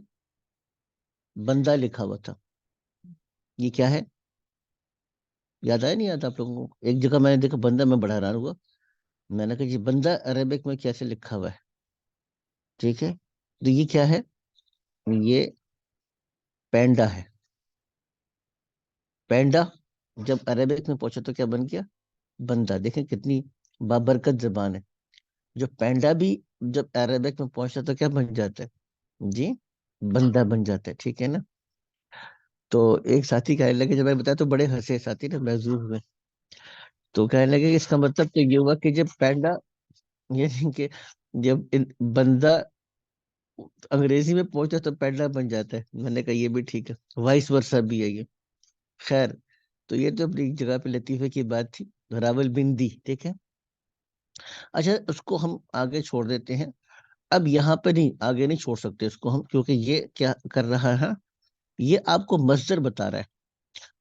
بندہ لکھا ہوا تھا. یہ کیا ہے؟ یاد آیا نہیں یاد آپ لوگوں کو؟ ایک جگہ میں نے دیکھا بندہ، میں بڑا حیران ہوا. میں نے کہا جی بندہ عربک میں کیسے لکھا ہوا ہے؟ ٹھیک ہے. تو یہ کیا ہے؟ یہ پینڈا ہے. پینڈا جب عربک میں پہنچا تو کیا بن گیا؟ بندہ. دیکھیں کتنی بابرکت زبان ہے. جو پینڈا بھی جب عربک میں پہنچتا تو کیا بن جاتا ہے؟ جی بندہ بن جاتا ہے. ٹھیک ہے نا. تو ایک ساتھی کہنے لگے، جب میں بتایا تو بڑے ہنسے ساتھی نا، محظوظ ہوئے. تو کہنے لگے کہ اس کا مطلب تو یہ ہوا کہ جب پینڈا، یعنی کہ جب بندہ انگریزی میں پہنچتا تو پیڈلر بن جاتا ہے. میں نے کہا یہ بھی ٹھیک ہے, وائس ورثہ بھی ہے یہ. خیر, تو یہ تو اپنی جگہ پہ لطیفے کی بات تھی, راول بندی. ٹھیک ہے, اچھا اس کو ہم آگے چھوڑ دیتے ہیں. اب یہاں پہ نہیں, آگے نہیں چھوڑ سکتے اس کو ہم, کیونکہ یہ کیا کر رہا ہے, یہ آپ کو مصدر بتا رہا ہے.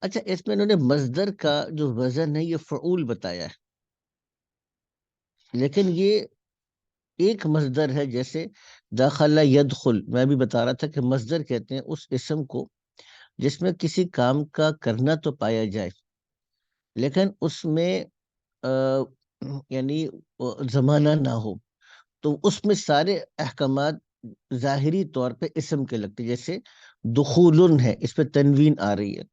اچھا اس میں انہوں نے مصدر کا جو وزن ہے یہ فعول بتایا ہے, لیکن یہ ایک مصدر ہے. جیسے داخلہ یدخل, میں بھی بتا رہا تھا کہ مصدر کہتے ہیں اس اسم کو جس میں کسی کام کا کرنا تو پایا جائے لیکن اس میں یعنی زمانہ نہ ہو, تو اس میں سارے احکامات ظاہری طور پہ اسم کے لگتے. جیسے دخولن ہے, اس پہ تنوین آ رہی ہے,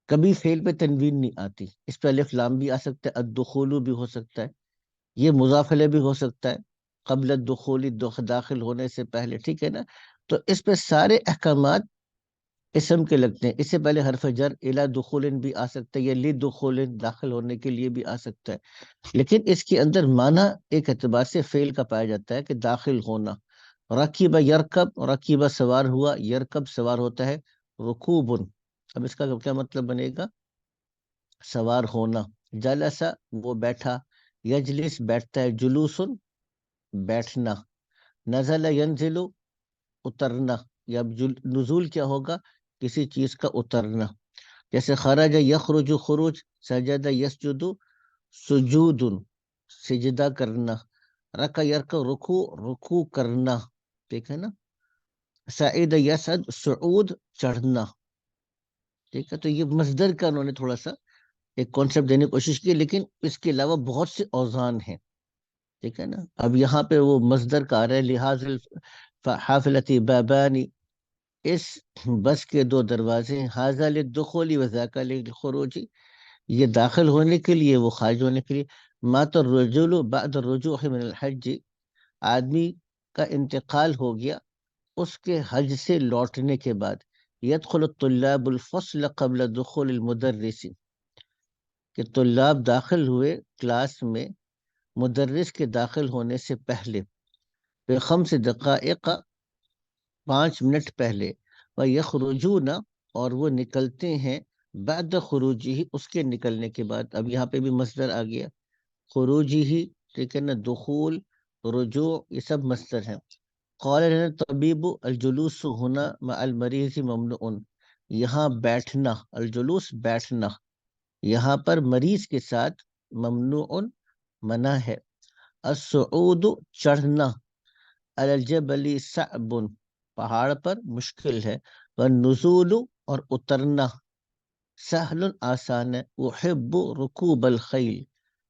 کبھی فعل پہ تنوین نہیں آتی, اس پہ الف لام بھی آ سکتا ہے, الدخول بھی ہو سکتا ہے, یہ مضاف الیہ بھی ہو سکتا ہے قبل الدخول, داخل ہونے سے پہلے. ٹھیک ہے نا, تو اس پہ سارے احکامات اسم کے لگتے ہیں. اس سے پہلے حرف جر الی دخول بھی آ سکتا ہے, یا لی دخول داخل ہونے کے لیے بھی آ سکتا ہے, لیکن اس کے اندر معنی ایک اعتبار سے فعل کا پایا جاتا ہے کہ داخل ہونا. رکیب یرکب, رکیبہ سوار ہوا, یرکب سوار ہوتا ہے, رکوبن, اب اس کا کیا مطلب بنے گا, سوار ہونا. جلسہ وہ بیٹھا, یجلس بیٹھتا ہے, جلوسن بیٹھنا. نزل ینزل اترنا, یا نزول کیا ہوگا, کسی چیز کا اترنا. جیسے خرج یخرج خروج, سجد یسجد سجود سجدہ کرنا. رکع یرکع رکوع رکوع کرنا. ٹھیک ہے نا. سعید یسعد صعود چڑھنا. ٹھیک ہے, تو یہ مصدر کا انہوں نے تھوڑا سا ایک کانسیپٹ دینے کی کوشش کی, لیکن اس کے علاوہ بہت سے اوزان ہیں. ٹھیک ہے نا. اب یہاں پہ وہ مصدر کا آ رہا ہے, لحاظ حافلتی بابانی, اس بس کے دو دروازے ہیں, حاذا للدخول و ذاک للخروج, یہ داخل ہونے کے لیے وہ خارج ہونے کے لیے. مات الرجل بعد الرجوع من الحج, آدمی کا انتقال ہو گیا اس کے حج سے لوٹنے کے بعد. يدخل الطلاب الفصل قبل دخول المدرس, کہ طلاب داخل ہوئے کلاس میں مدرس کے داخل ہونے سے پہلے. بخمس دقائق, 5 منٹ پہلے. وَيَخْرُجُونَ, اور وہ نکلتے ہیں, بعد خروجی ہی, اس کے نکلنے کے بعد. اب یہاں پہ بھی مصدر آ گیا, خروجی ہی. ٹھیک ہے نا, دخول, رجوع, یہ سب مصدر ہیں. قال لنا الطبیب الجلوس ہنا مع المریض ممنوع, یہاں بیٹھنا, الجلوس بیٹھنا, یہاں پر مریض کے ساتھ ممنوع منع ہے. الصعود چڑھنا, علی الجبل صعب, پہاڑ پر مشکل ہے. والنزول, اور اترنا, سہل آسان ہے. احب رکوب الخیل,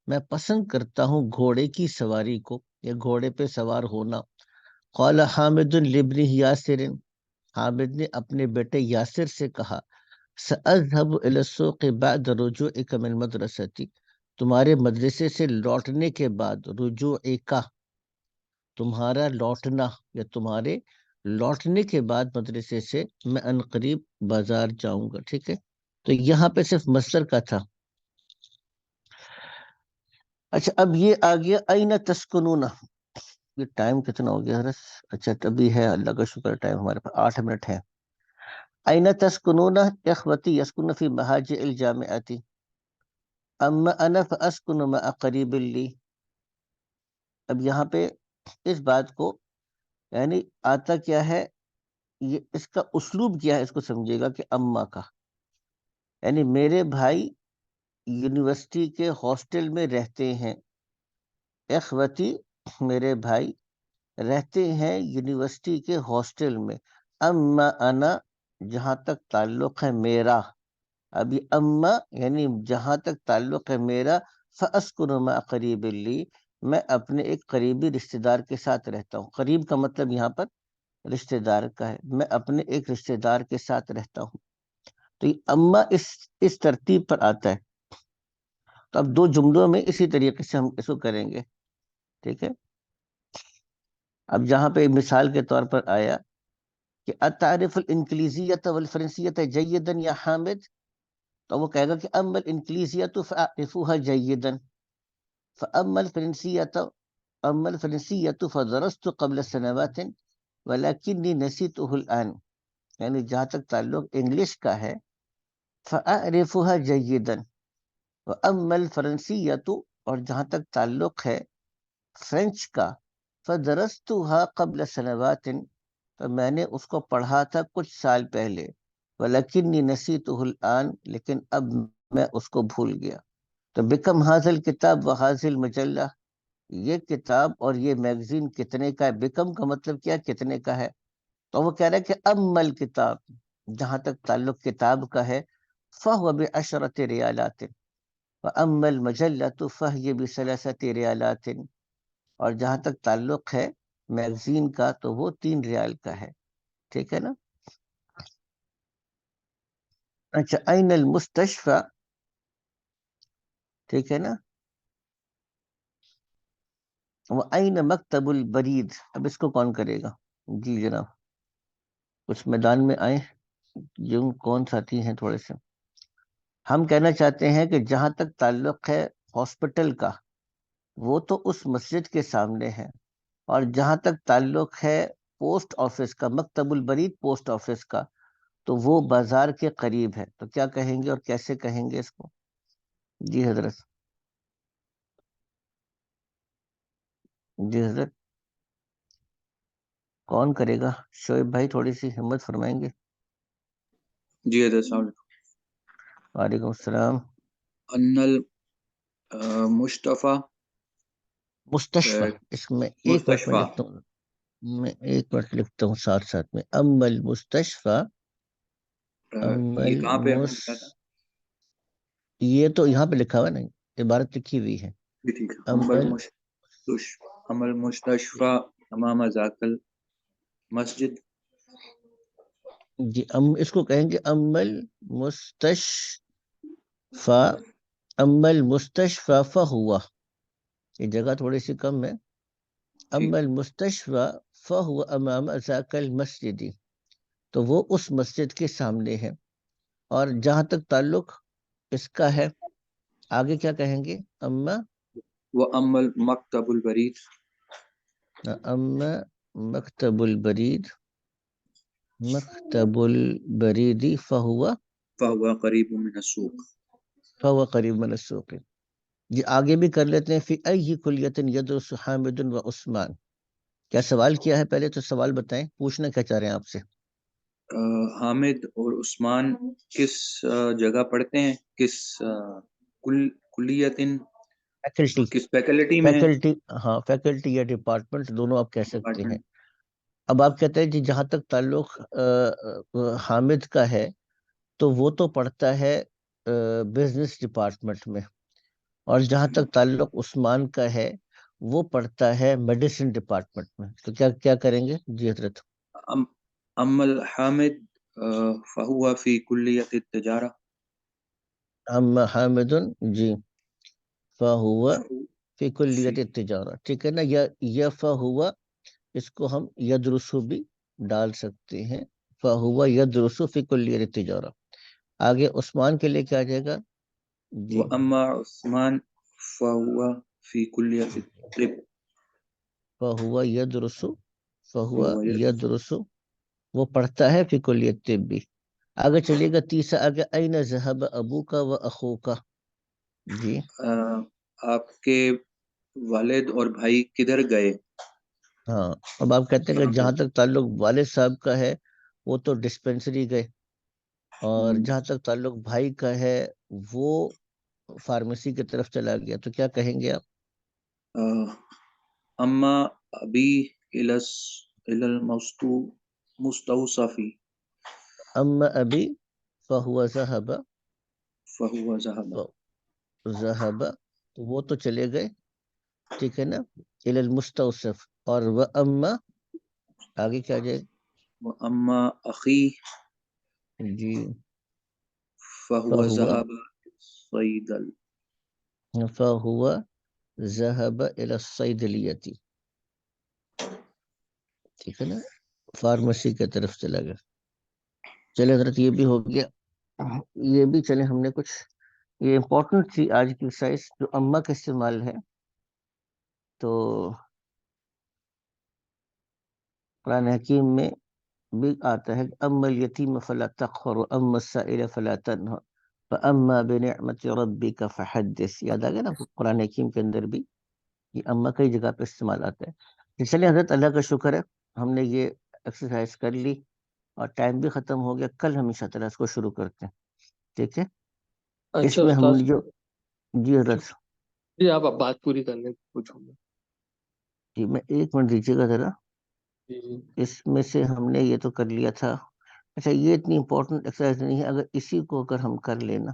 میں پسند کرتا ہوں گھوڑے کی سواری کو, یا گھوڑے پہ سوار ہونا. قال حامد لابنہ یاسر, حامد نے اپنے بیٹے یاسر سے کہا, سأذهب إلى السوق بعد رجوعك من مدرستی, تمہارے مدرسے سے لوٹنے کے بعد, رجوعک, تمہارا لوٹنا, یا تمہارے لوٹنے کے بعد مدرسے سے میں عنقریب بازار جاؤں گا. ٹھیک ہے, تو یہاں پہ صرف مصدر کا تھا. اچھا اب یہ آ گیا این تسکنون. یہ ٹائم کتنا ہو گیا حرس؟ اچھا تبھی ہے, اللہ کا شکر, ٹائم ہمارے پاس 8 منٹ ہے. این تسکنون اخوتی یسکن فی مہاجع الجامعۃ, اما انا فاسکن مع قریب لی. اب یہاں پہ اس بات کو یعنی آتا کیا ہے, یہ اس کا اسلوب کیا ہے, اس کو سمجھے گا کہ اما کا یعنی میرے بھائی یونیورسٹی کے ہاسٹل میں رہتے ہیں. اخوتی, میرے بھائی رہتے ہیں یونیورسٹی کے ہاسٹل میں. اما انا, جہاں تک تعلق ہے میرا, ابھی اما یعنی جہاں تک تعلق ہے میرا, فاسکن مع قریب لی, میں اپنے ایک قریبی رشتہ دار کے ساتھ رہتا ہوں. قریب کا مطلب یہاں پر رشتہ دار کا ہے, میں اپنے ایک رشتہ دار کے ساتھ رہتا ہوں. تو یہ اما اس ترتیب پر آتا ہے. تو اب 2 جملوں میں اسی طریقے سے ہم اس کو کریں گے. ٹھیک ہے, اب جہاں پہ مثال کے طور پر آیا کہ اتعرف الانگلیزیت والفرنسیت جیدا یا حامد, تو وہ کہے گا کہ اما الانگلیزیت فاعرفوها جیدا, فاما الفرنسیت فدرست قبل سنوات ولکنی نسیتہ الآن، یعنی جہاں تک تعلق انگلش کا ہے، فأعرفها جیدا، واما الفرنسیۃ، اور جہاں تک تعلق ہے فرینچ کا، فدرستها قبل سنوات، تو میں نے اس کو پڑھا تھا کچھ سال پہلے، ولکنی نسیتہ الآن، لیکن اب میں اس کو بھول گیا. تو بکم حاصل کتاب و حاصل مجلہ، یہ کتاب اور یہ میگزین کتنے کا ہے؟ بکم کا مطلب کیا؟ کتنے کا ہے. تو وہ کہہ رہا ہے کہ امل کتاب، جہاں تک تعلق کتاب کا ہے، فہو بعشرۃ ریالات، واما المجلۃ فہی بثلاثۃ ریالات، اور جہاں تک تعلق ہے میگزین کا تو وہ 3 ریال کا ہے. ٹھیک ہے نا. اچھا، این المستشفى، ٹھیک ہے نا. وَأَيْنَ مکتب البرید، اب اس کو کون کرے گا؟ جی جناب، کچھ میدان میں آئیں، جو کون ساتھی ہیں تھوڑے سے. ہم کہنا چاہتے ہیں کہ جہاں تک تعلق ہے ہاسپٹل کا، وہ تو اس مسجد کے سامنے ہے، اور جہاں تک تعلق ہے پوسٹ آفس کا، مکتب البرید پوسٹ آفس کا، تو وہ بازار کے قریب ہے. تو کیا کہیں گے اور کیسے کہیں گے اس کو؟ جی حضرت. جی حضرت، کون کرے گا؟ شعیب بھائی تھوڑی سی ہمت فرمائیں گے. جی حضرت السلام علیکم. وعلیکم السلام. ان المصطفیٰ، مستشفى، اس میں ایک منٹ میں مستشفیٰ، لکھتا ہوں، میں ایک منٹ لکھتا ہوں ساتھ ساتھ میں. اما المستشفى، اما یہ کہاں پہ ہم نے لکھا تھا؟ یہ تو یہاں پہ لکھا ہوا ہے نا، عبارت لکھی ہوئی ہے. جی ٹھیک ہے. امل المستشفیٰ امام ذاک المسجد. جی، اس کو کہیں گے امل مستشفى، امل مستشفى فہوا، یہ جگہ تھوڑی سی کم ہے. اما المستشفى فهو امام ذاک المسجد، تو وہ اس مسجد کے سامنے ہے. اور جہاں تک تعلق اس کا ہے، آگے کیا کہیں گے؟ اما وَأَمَّا الْمَكْتَبُ الْبَرِيدُ، اما مکتب البرید، مکتب البرید فہو فَهُوَ قَرِيبٌ مِنَ السُّوقِ. فہو قریب من السوق. جی آگے بھی کر لیتے ہیں. فی ای کلیۃ یدرس حامد و عثمان، کیا سوال کیا ہے؟ پہلے تو سوال بتائیں، پوچھنا کیا چاہ رہے ہیں آپ سے. حامد اور عثمان کس جگہ پڑھتے ہیں؟ کس کلیتن، فیکلٹی، کس فیکلٹی میں ہے؟ فیکلٹی، ہاں فیکلٹی یا ڈپارٹمنٹ دونوں آپ کہہ سکتے ہیں. ڈپارٹمنٹ. اب آپ کہتے ہیں جی جہاں تک تعلق حامد کا ہے تو وہ تو پڑھتا ہے بزنس ڈپارٹمنٹ میں، اور جہاں تک تعلق عثمان کا ہے وہ پڑھتا ہے میڈیسن ڈپارٹمنٹ میں. تو کیا کریں گے؟ جی حضرت. اما الحامد فهو فی کلیت التجارہ. اما حامد، جی، فہو فی کلیت فی التجارہ. ٹھیک ہے نا. یا فہو، اس کو ہم یدرسو بھی ڈال سکتے ہیں. فہو یدرسو فی کلیت التجارہ. آگے عثمان کے لیے کیا آ جائے گا؟ جی، واما عثمان فهو فی کلیت الطب. فہو یدرسو، فہو فهو یدرسو، وہ پڑھتا ہے فی کلیت طب بھی. آگے چلیے گا تیسرا. آگے این ذهب ابوک و اخوک. جی، آپ کے والد اور بھائی کدھر گئے؟ ہاں. اب آپ کہتے ہیں کہ کہاں جہاں گئے؟ تک تعلق والد صاحب کا ہے وہ تو ڈسپینسری گئے، اور جہاں تک تعلق بھائی کا ہے وہ فارمیسی کی طرف چلا گیا. تو کیا کہیں گے آپ؟ اما ابی مستوصفی اما ابی فہو ذہب، فہو ذہب. ذہب، تو وہ تو چلے گئے. ٹھیک ہے نا. الی المستوصف. اور وہ اما، آگے کیا جائے؟ اما اخی جی، فہو فہو ذہب صیدل. فہو ذہب الی الصیدلیۃ. ٹھیک ہے نا. فارمیسی کی طرف چلا گیا. چلے حضرت، یہ بھی ہو گیا. یہ بھی چلے، ہم نے کچھ، یہ امپورٹنٹ تھی آج کی سائز جو اما کا استعمال ہے. تو قرآن حکیم میں بھی آتا ہے کہ اما الیتیم فلا تقہر واما السائل فلا تنہر فاما بنعمت ربک فحدث. یاد آ گیا نا آپ کو؟ قرآن حکیم کے اندر بھی یہ اما کئی جگہ پہ استعمال آتا ہے. چلیے حضرت، اللہ کا شکر ہے ہم نے یہ ایکسرسائز کر لی اور ٹائم بھی ختم ہو گیا. کل ہم انشاء اللہ اس کو شروع کرتے ہیں. ٹھیک ہے؟ اس اچھا میں ہم استاد، نے جو جی حضرت جی آپ اب بات پوری کر لیں، پوچھوں گا. جی میں ایک منٹ دیجیے گا ذرا. جی جی اس میں سے ہم نے یہ تو کر لیا تھا. اچھا یہ اتنی امپورٹنٹ ایکسرسائز نہیں ہے، اگر اسی کو اگر ہم کر لینا.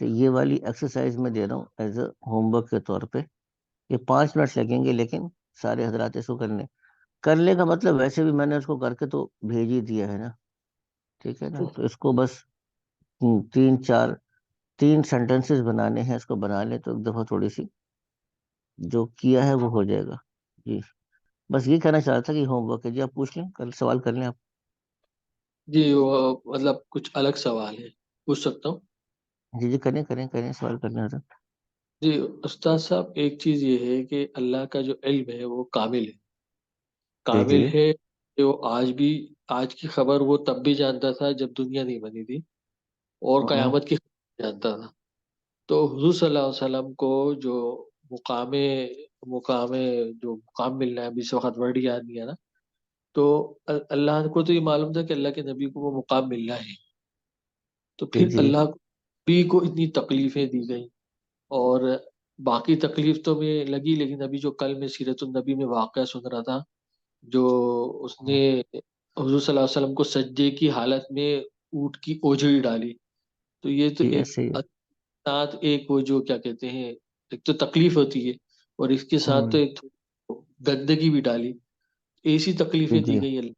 یہ والی ایکسرسائز میں دے رہا ہوں ایز اے ہوم ورک کے طور پہ. یہ 5 منٹ لگیں گے لیکن سارے حضرات اس کو کرنے کا مطلب ویسے بھی میں نے اس کو کر کے تو بھیج ہی دیا ہے نا. ٹھیک ہے نا؟ تو اس کو بس 3 سینٹنسز بنانے ہیں. اس کو بنا لیں تو ایک دفعہ تھوڑی سی جو کیا ہے وہ ہو جائے گا. جی بس یہ کہنا چاہ رہا تھا کہ ہوم ورک ہے. جی آپ پوچھ لیں، کل سوال کر لیں آپ. جی وہ مطلب کچھ الگ سوال ہے، پوچھ سکتا ہوں؟ جی کریں سوال کرنے حضرت. جی استاد صاحب، ایک چیز یہ ہے کہ اللہ کا جو علم ہے وہ کامل ہے، کامل جی ہے کہ وہ آج کی خبر وہ تب بھی جانتا تھا جب دنیا نہیں بنی تھی، اور قیامت کی خبر جانتا تھا. تو حضور صلی اللہ علیہ وسلم کو جو مقام مقام جو مقام ملنا ہے، ابھی اس وقت ورڈ یاد نہیں ہے نا، تو اللہ کو تو یہ معلوم تھا کہ اللہ کے نبی کو وہ مقام ملنا ہے. تو جی پھر جی اللہ نبی کو اتنی تکلیفیں دی گئیں، اور باقی تکلیف تو میں لگی، لیکن ابھی جو کل میں سیرت النبی میں واقعہ سن رہا تھا، جو اس نے حضور صلی اللہ علیہ وسلم کو سجدے کی حالت میں اونٹ کی اوجڑی ڈالی. تو یہ تو جی ایک ایسے ہی ہے. ساتھ ایک وہ جو کیا کہتے ہیں، ایک تو تکلیف ہوتی ہے، اور اس کے ساتھ تو ایک گندگی بھی ڈالی. ایسی جی تکلیفیں دی جی گئی اللہ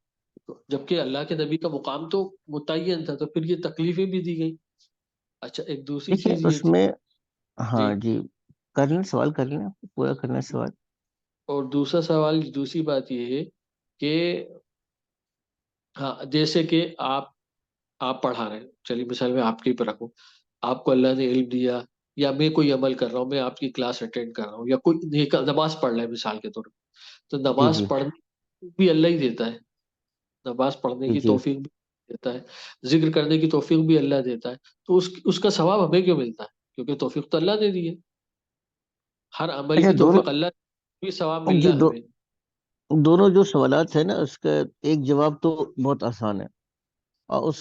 کو، جبکہ اللہ کے نبی کا مقام تو متعین تھا، تو پھر یہ تکلیفیں بھی دی گئی. اچھا ایک دوسری دیکھیے چیز یہ اس تھی. میں جی، ہاں جی کر لیں سوال، کر لیں پورا کرنا ہے سوال. اور دوسرا سوال، دوسری بات یہ ہے کہ ہاں جیسے کہ آپ پڑھا رہے ہیں، چلیے مثال میں آپ کے پر رکھوں، آپ کو اللہ نے علم دیا، یا میں کوئی عمل کر رہا ہوں، میں آپ کی کلاس اٹینڈ کر رہا ہوں، یا کوئی نماز پڑھ رہا ہے مثال کے طور پر، تو جی نماز جی پڑھنے بھی اللہ ہی دیتا ہے، نماز پڑھنے جی کی جی توفیق بھی دیتا ہے، ذکر کرنے کی توفیق بھی اللہ دیتا ہے. تو اس کا ثواب ہمیں کیوں ملتا ہے؟ کیونکہ توفیق تو اللہ نے دی ہے. ہر عمل اچھا کی دونوں توفیق اللہ بھی ثواب مل جی رہا ہے ہمیں. دونوں جو سوالات ہیں نا، اس کا ایک جواب تو بہت آسان ہے، اور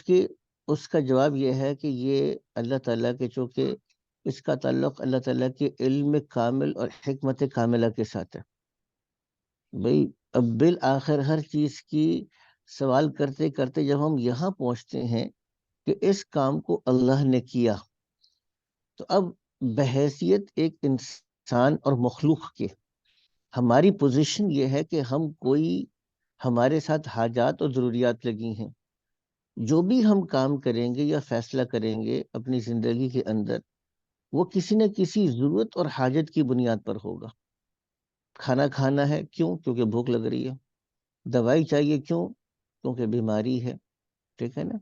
اس کا جواب یہ ہے کہ یہ اللہ تعالیٰ کے، چونکہ اس کا تعلق اللہ تعالیٰ کے علم کامل اور حکمت کاملہ کے ساتھ ہے. بھئی اب بالآخر ہر چیز کی سوال کرتے کرتے جب ہم یہاں پہنچتے ہیں کہ اس کام کو اللہ نے کیا، تو اب بحیثیت ایک انسان اور مخلوق کے ہماری پوزیشن یہ ہے کہ ہمارے ساتھ حاجات اور ضروریات لگی ہیں. جو بھی ہم کام کریں گے یا فیصلہ کریں گے اپنی زندگی کے اندر، وہ کسی نہ کسی ضرورت اور حاجت کی بنیاد پر ہوگا. کھانا کھانا ہے کیوں؟ کیونکہ بھوک لگ رہی ہے. دوائی چاہیے کیوں؟ کیونکہ بیماری ہے. ٹھیک ہے نا؟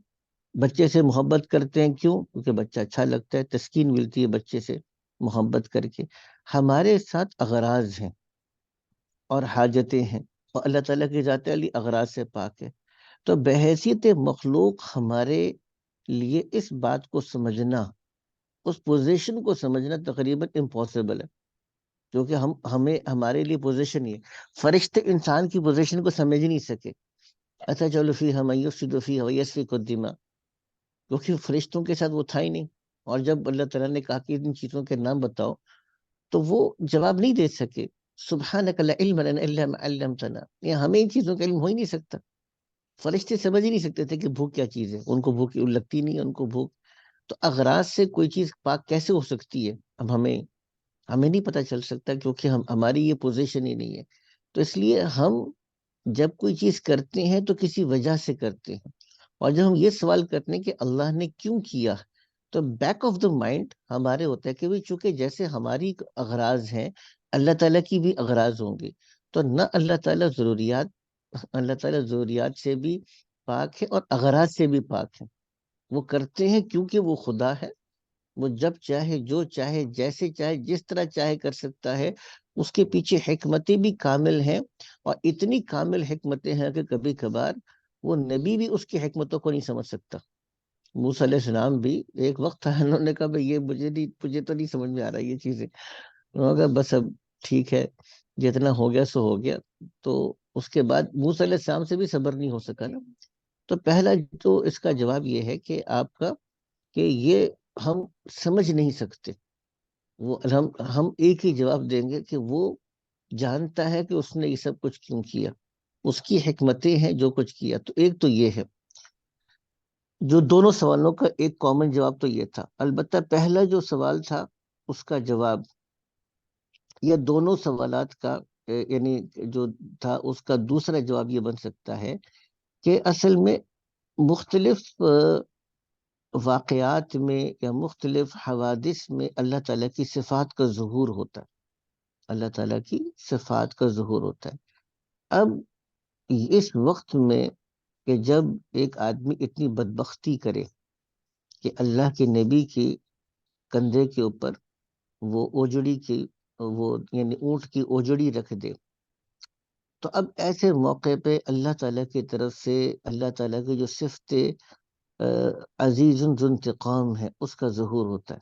بچے سے محبت کرتے ہیں کیوں؟ کیونکہ بچہ اچھا لگتا ہے، تسکین ملتی ہے بچے سے محبت کر کے. ہمارے ساتھ اغراض ہیں اور حاجتیں ہیں، اور اللہ تعالیٰ کی ذات علی اغراض سے پاک ہے. تو بحیثیت مخلوق ہمارے لیے اس بات کو سمجھنا، اس پوزیشن کو سمجھنا تقریباً امپاسبل ہے، کیونکہ ہمارے لیے پوزیشن یہ فرشتے انسان کی پوزیشن کو سمجھ نہیں سکے. اچھا چلو فی ہم فی ویسفک الدماء، کیونکہ فرشتوں کے ساتھ وہ تھا ہی نہیں. اور جب اللہ تعالیٰ نے کہا کہ ان چیزوں کے نام بتاؤ، تو وہ جواب نہیں دے سکے. سبحانک لا علم لنا الا ما علمتنا، یہ ہمیں ان چیزوں کا علم ہو ہی نہیں سکتا. فرشتے سمجھ ہی نہیں سکتے تھے کہ بھوک کیا چیز ہے، ان کو بھوک لگتی نہیں ہے، ان کو بھوک. تو اغراض سے کوئی چیز پاک کیسے ہو سکتی ہے؟ اب ہمیں نہیں پتہ چل سکتا، کیونکہ ہماری یہ پوزیشن ہی نہیں ہے. تو اس لیے ہم جب کوئی چیز کرتے ہیں تو کسی وجہ سے کرتے ہیں، اور جب ہم یہ سوال کرتے ہیں کہ اللہ نے کیوں کیا، تو بیک آف دا مائنڈ ہمارے ہوتا ہے کہ چونکہ جیسے ہماری اغراض ہیں، اللہ تعالیٰ کی بھی اغراض ہوں گی. تو نہ اللہ تعالیٰ ضروریات سے بھی پاک ہے اور اغراض سے بھی پاک ہے. وہ کرتے ہیں کیونکہ وہ خدا ہے، وہ جب چاہے جو چاہے جیسے چاہے جس طرح چاہے کر سکتا ہے. اس کے پیچھے حکمتیں بھی کامل ہیں، اور اتنی کامل حکمتیں ہیں کہ کبھی کبھار وہ نبی بھی اس کی حکمتوں کو نہیں سمجھ سکتا. موسیٰ علیہ السلام بھی ایک وقت تھا، انہوں نے کہا بھئی یہ مجھے تو نہیں سمجھ میں آ رہا یہ چیزیں. انہوں نے کہا بس اب ٹھیک ہے، جتنا ہو گیا سو ہو گیا. تو اس کے بعد موسیٰ علیہ السلام سے بھی صبر نہیں ہو سکا نا. تو پہلا تو اس کا جواب یہ ہے کہ آپ کا کہ یہ ہم سمجھ نہیں سکتے. وہ ہم ایک ہی جواب دیں گے کہ وہ جانتا ہے کہ اس نے یہ سب کچھ کیوں کیا، اس کی حکمتیں ہیں جو کچھ کیا. تو ایک تو یہ ہے، جو دونوں سوالوں کا ایک کامن جواب تو یہ تھا. البتہ پہلا جو سوال تھا اس کا جواب، یا دونوں سوالات کا یعنی جو تھا اس کا دوسرا جواب یہ بن سکتا ہے کہ اصل میں مختلف واقعات میں یا مختلف حوادث میں اللہ تعالیٰ کی صفات کا ظہور ہوتا ہے. اللہ تعالیٰ کی صفات کا ظہور ہوتا ہے. اب اس وقت میں کہ جب ایک آدمی اتنی بدبختی کرے کہ اللہ کے نبی کی کندھے کے اوپر وہ اوجڑی کی وہ یعنی اونٹ کی اوجڑی رکھ دے، تو اب ایسے موقع پہ اللہ تعالیٰ کی طرف سے اللہ تعالیٰ کی جو صفت عزیز ذو انتقام ہے اس کا ظہور ہوتا ہے.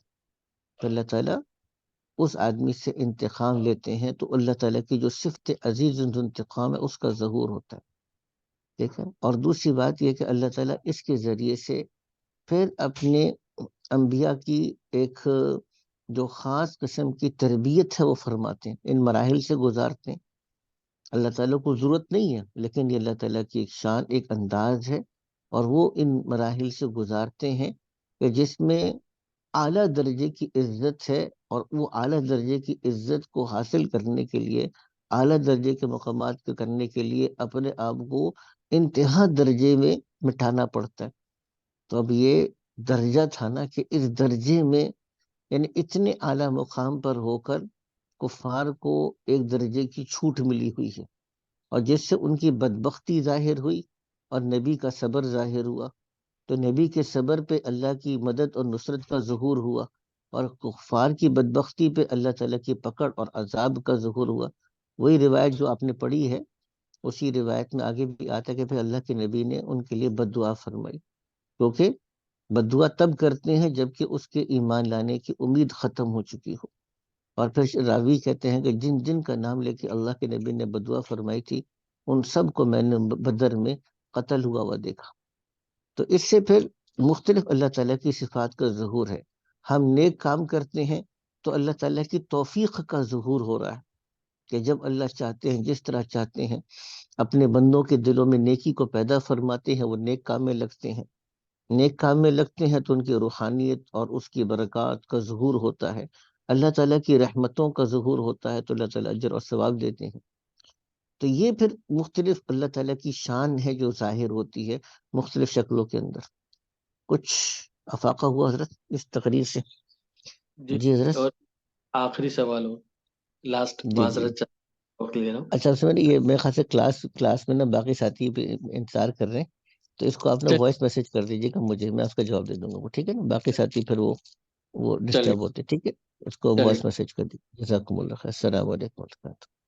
تو اللہ تعالیٰ اس آدمی سے انتقام لیتے ہیں، تو اللہ تعالیٰ کی جو صفت عزیز ذو انتقام ہے اس کا ظہور ہوتا ہے. ٹھیک ہے. اور دوسری بات یہ کہ اللہ تعالیٰ اس کے ذریعے سے پھر اپنے انبیاء کی ایک جو خاص قسم کی تربیت ہے وہ فرماتے ہیں، ان مراحل سے گزارتے ہیں. اللہ تعالیٰ کو ضرورت نہیں ہے، لیکن یہ اللہ تعالیٰ کی ایک شان، ایک انداز ہے، اور وہ ان مراحل سے گزارتے ہیں کہ جس میں اعلیٰ درجے کی عزت ہے، اور وہ اعلیٰ درجے کی عزت کو حاصل کرنے کے لیے، اعلیٰ درجے کے مقامات کو کرنے کے لیے اپنے آپ کو انتہا درجے میں مٹھانا پڑتا ہے. تو اب یہ درجہ تھا نا کہ اس درجے میں یعنی اتنے اعلیٰ مقام پر ہو کر کفار کو ایک درجے کی چھوٹ ملی ہوئی ہے، اور جس سے ان کی بدبختی ظاہر ہوئی اور نبی کا صبر ظاہر ہوا. تو نبی کے صبر پہ اللہ کی مدد اور نصرت کا ظہور ہوا، اور کفار کی بدبختی پہ اللہ تعالیٰ کی پکڑ اور عذاب کا ظہور ہوا. وہی روایت جو آپ نے پڑھی ہے، اسی روایت میں آگے بھی آتا ہے کہ پھر اللہ کے نبی نے ان کے لیے بد دعا فرمائی، کیونکہ بد دعا تب کرتے ہیں جبکہ اس کے ایمان لانے کی امید ختم ہو چکی ہو. اور پھر راوی کہتے ہیں کہ جن جن کا نام لے کے اللہ کے نبی نے بد دعا فرمائی تھی ان سب کو میں نے بدر میں قتل ہوا ہوا دیکھا. تو اس سے پھر مختلف اللہ تعالیٰ کی صفات کا ظہور ہے. ہم نیک کام کرتے ہیں تو اللہ تعالیٰ کی توفیق کا ظہور ہو رہا ہے کہ جب اللہ چاہتے ہیں، جس طرح چاہتے ہیں، اپنے بندوں کے دلوں میں نیکی کو پیدا فرماتے ہیں، وہ نیک کام میں لگتے ہیں. نیک کام میں لگتے ہیں تو ان کی روحانیت اور اس کی برکات کا ظہور ہوتا ہے. اللہ تعالیٰ کی رحمتوں کا ظہور ہوتا ہے تو اللہ تعالیٰ اجر اور ثواب دیتے ہیں. تو یہ پھر مختلف اللہ تعالیٰ کی شان ہے جو ظاہر ہوتی ہے مختلف شکلوں کے اندر. کچھ افاقہ ہوا حضرت اس تقریر سے؟ جی حضرت. اور آخری سوال ہو لاسٹ، جی معذرت وقت لے رہا ہوں. اچھا، اس میں یہ میرے خیال سے کلاس میں نا باقی ساتھی بھی انتظار کر رہے ہیں، تو اس کو آپ نے وائس میسج کر دیجیے گا مجھے، میں اس کا جواب دے دوں گا. وہ ٹھیک ہے نا؟ باقی ساتھی پھر وہ ڈسٹرب ہوتے. ٹھیک ہے، اس کو وائس میسج کر دیجیے. جزاکم اللہ خیر. السلام علیکم و رحمۃ اللہ.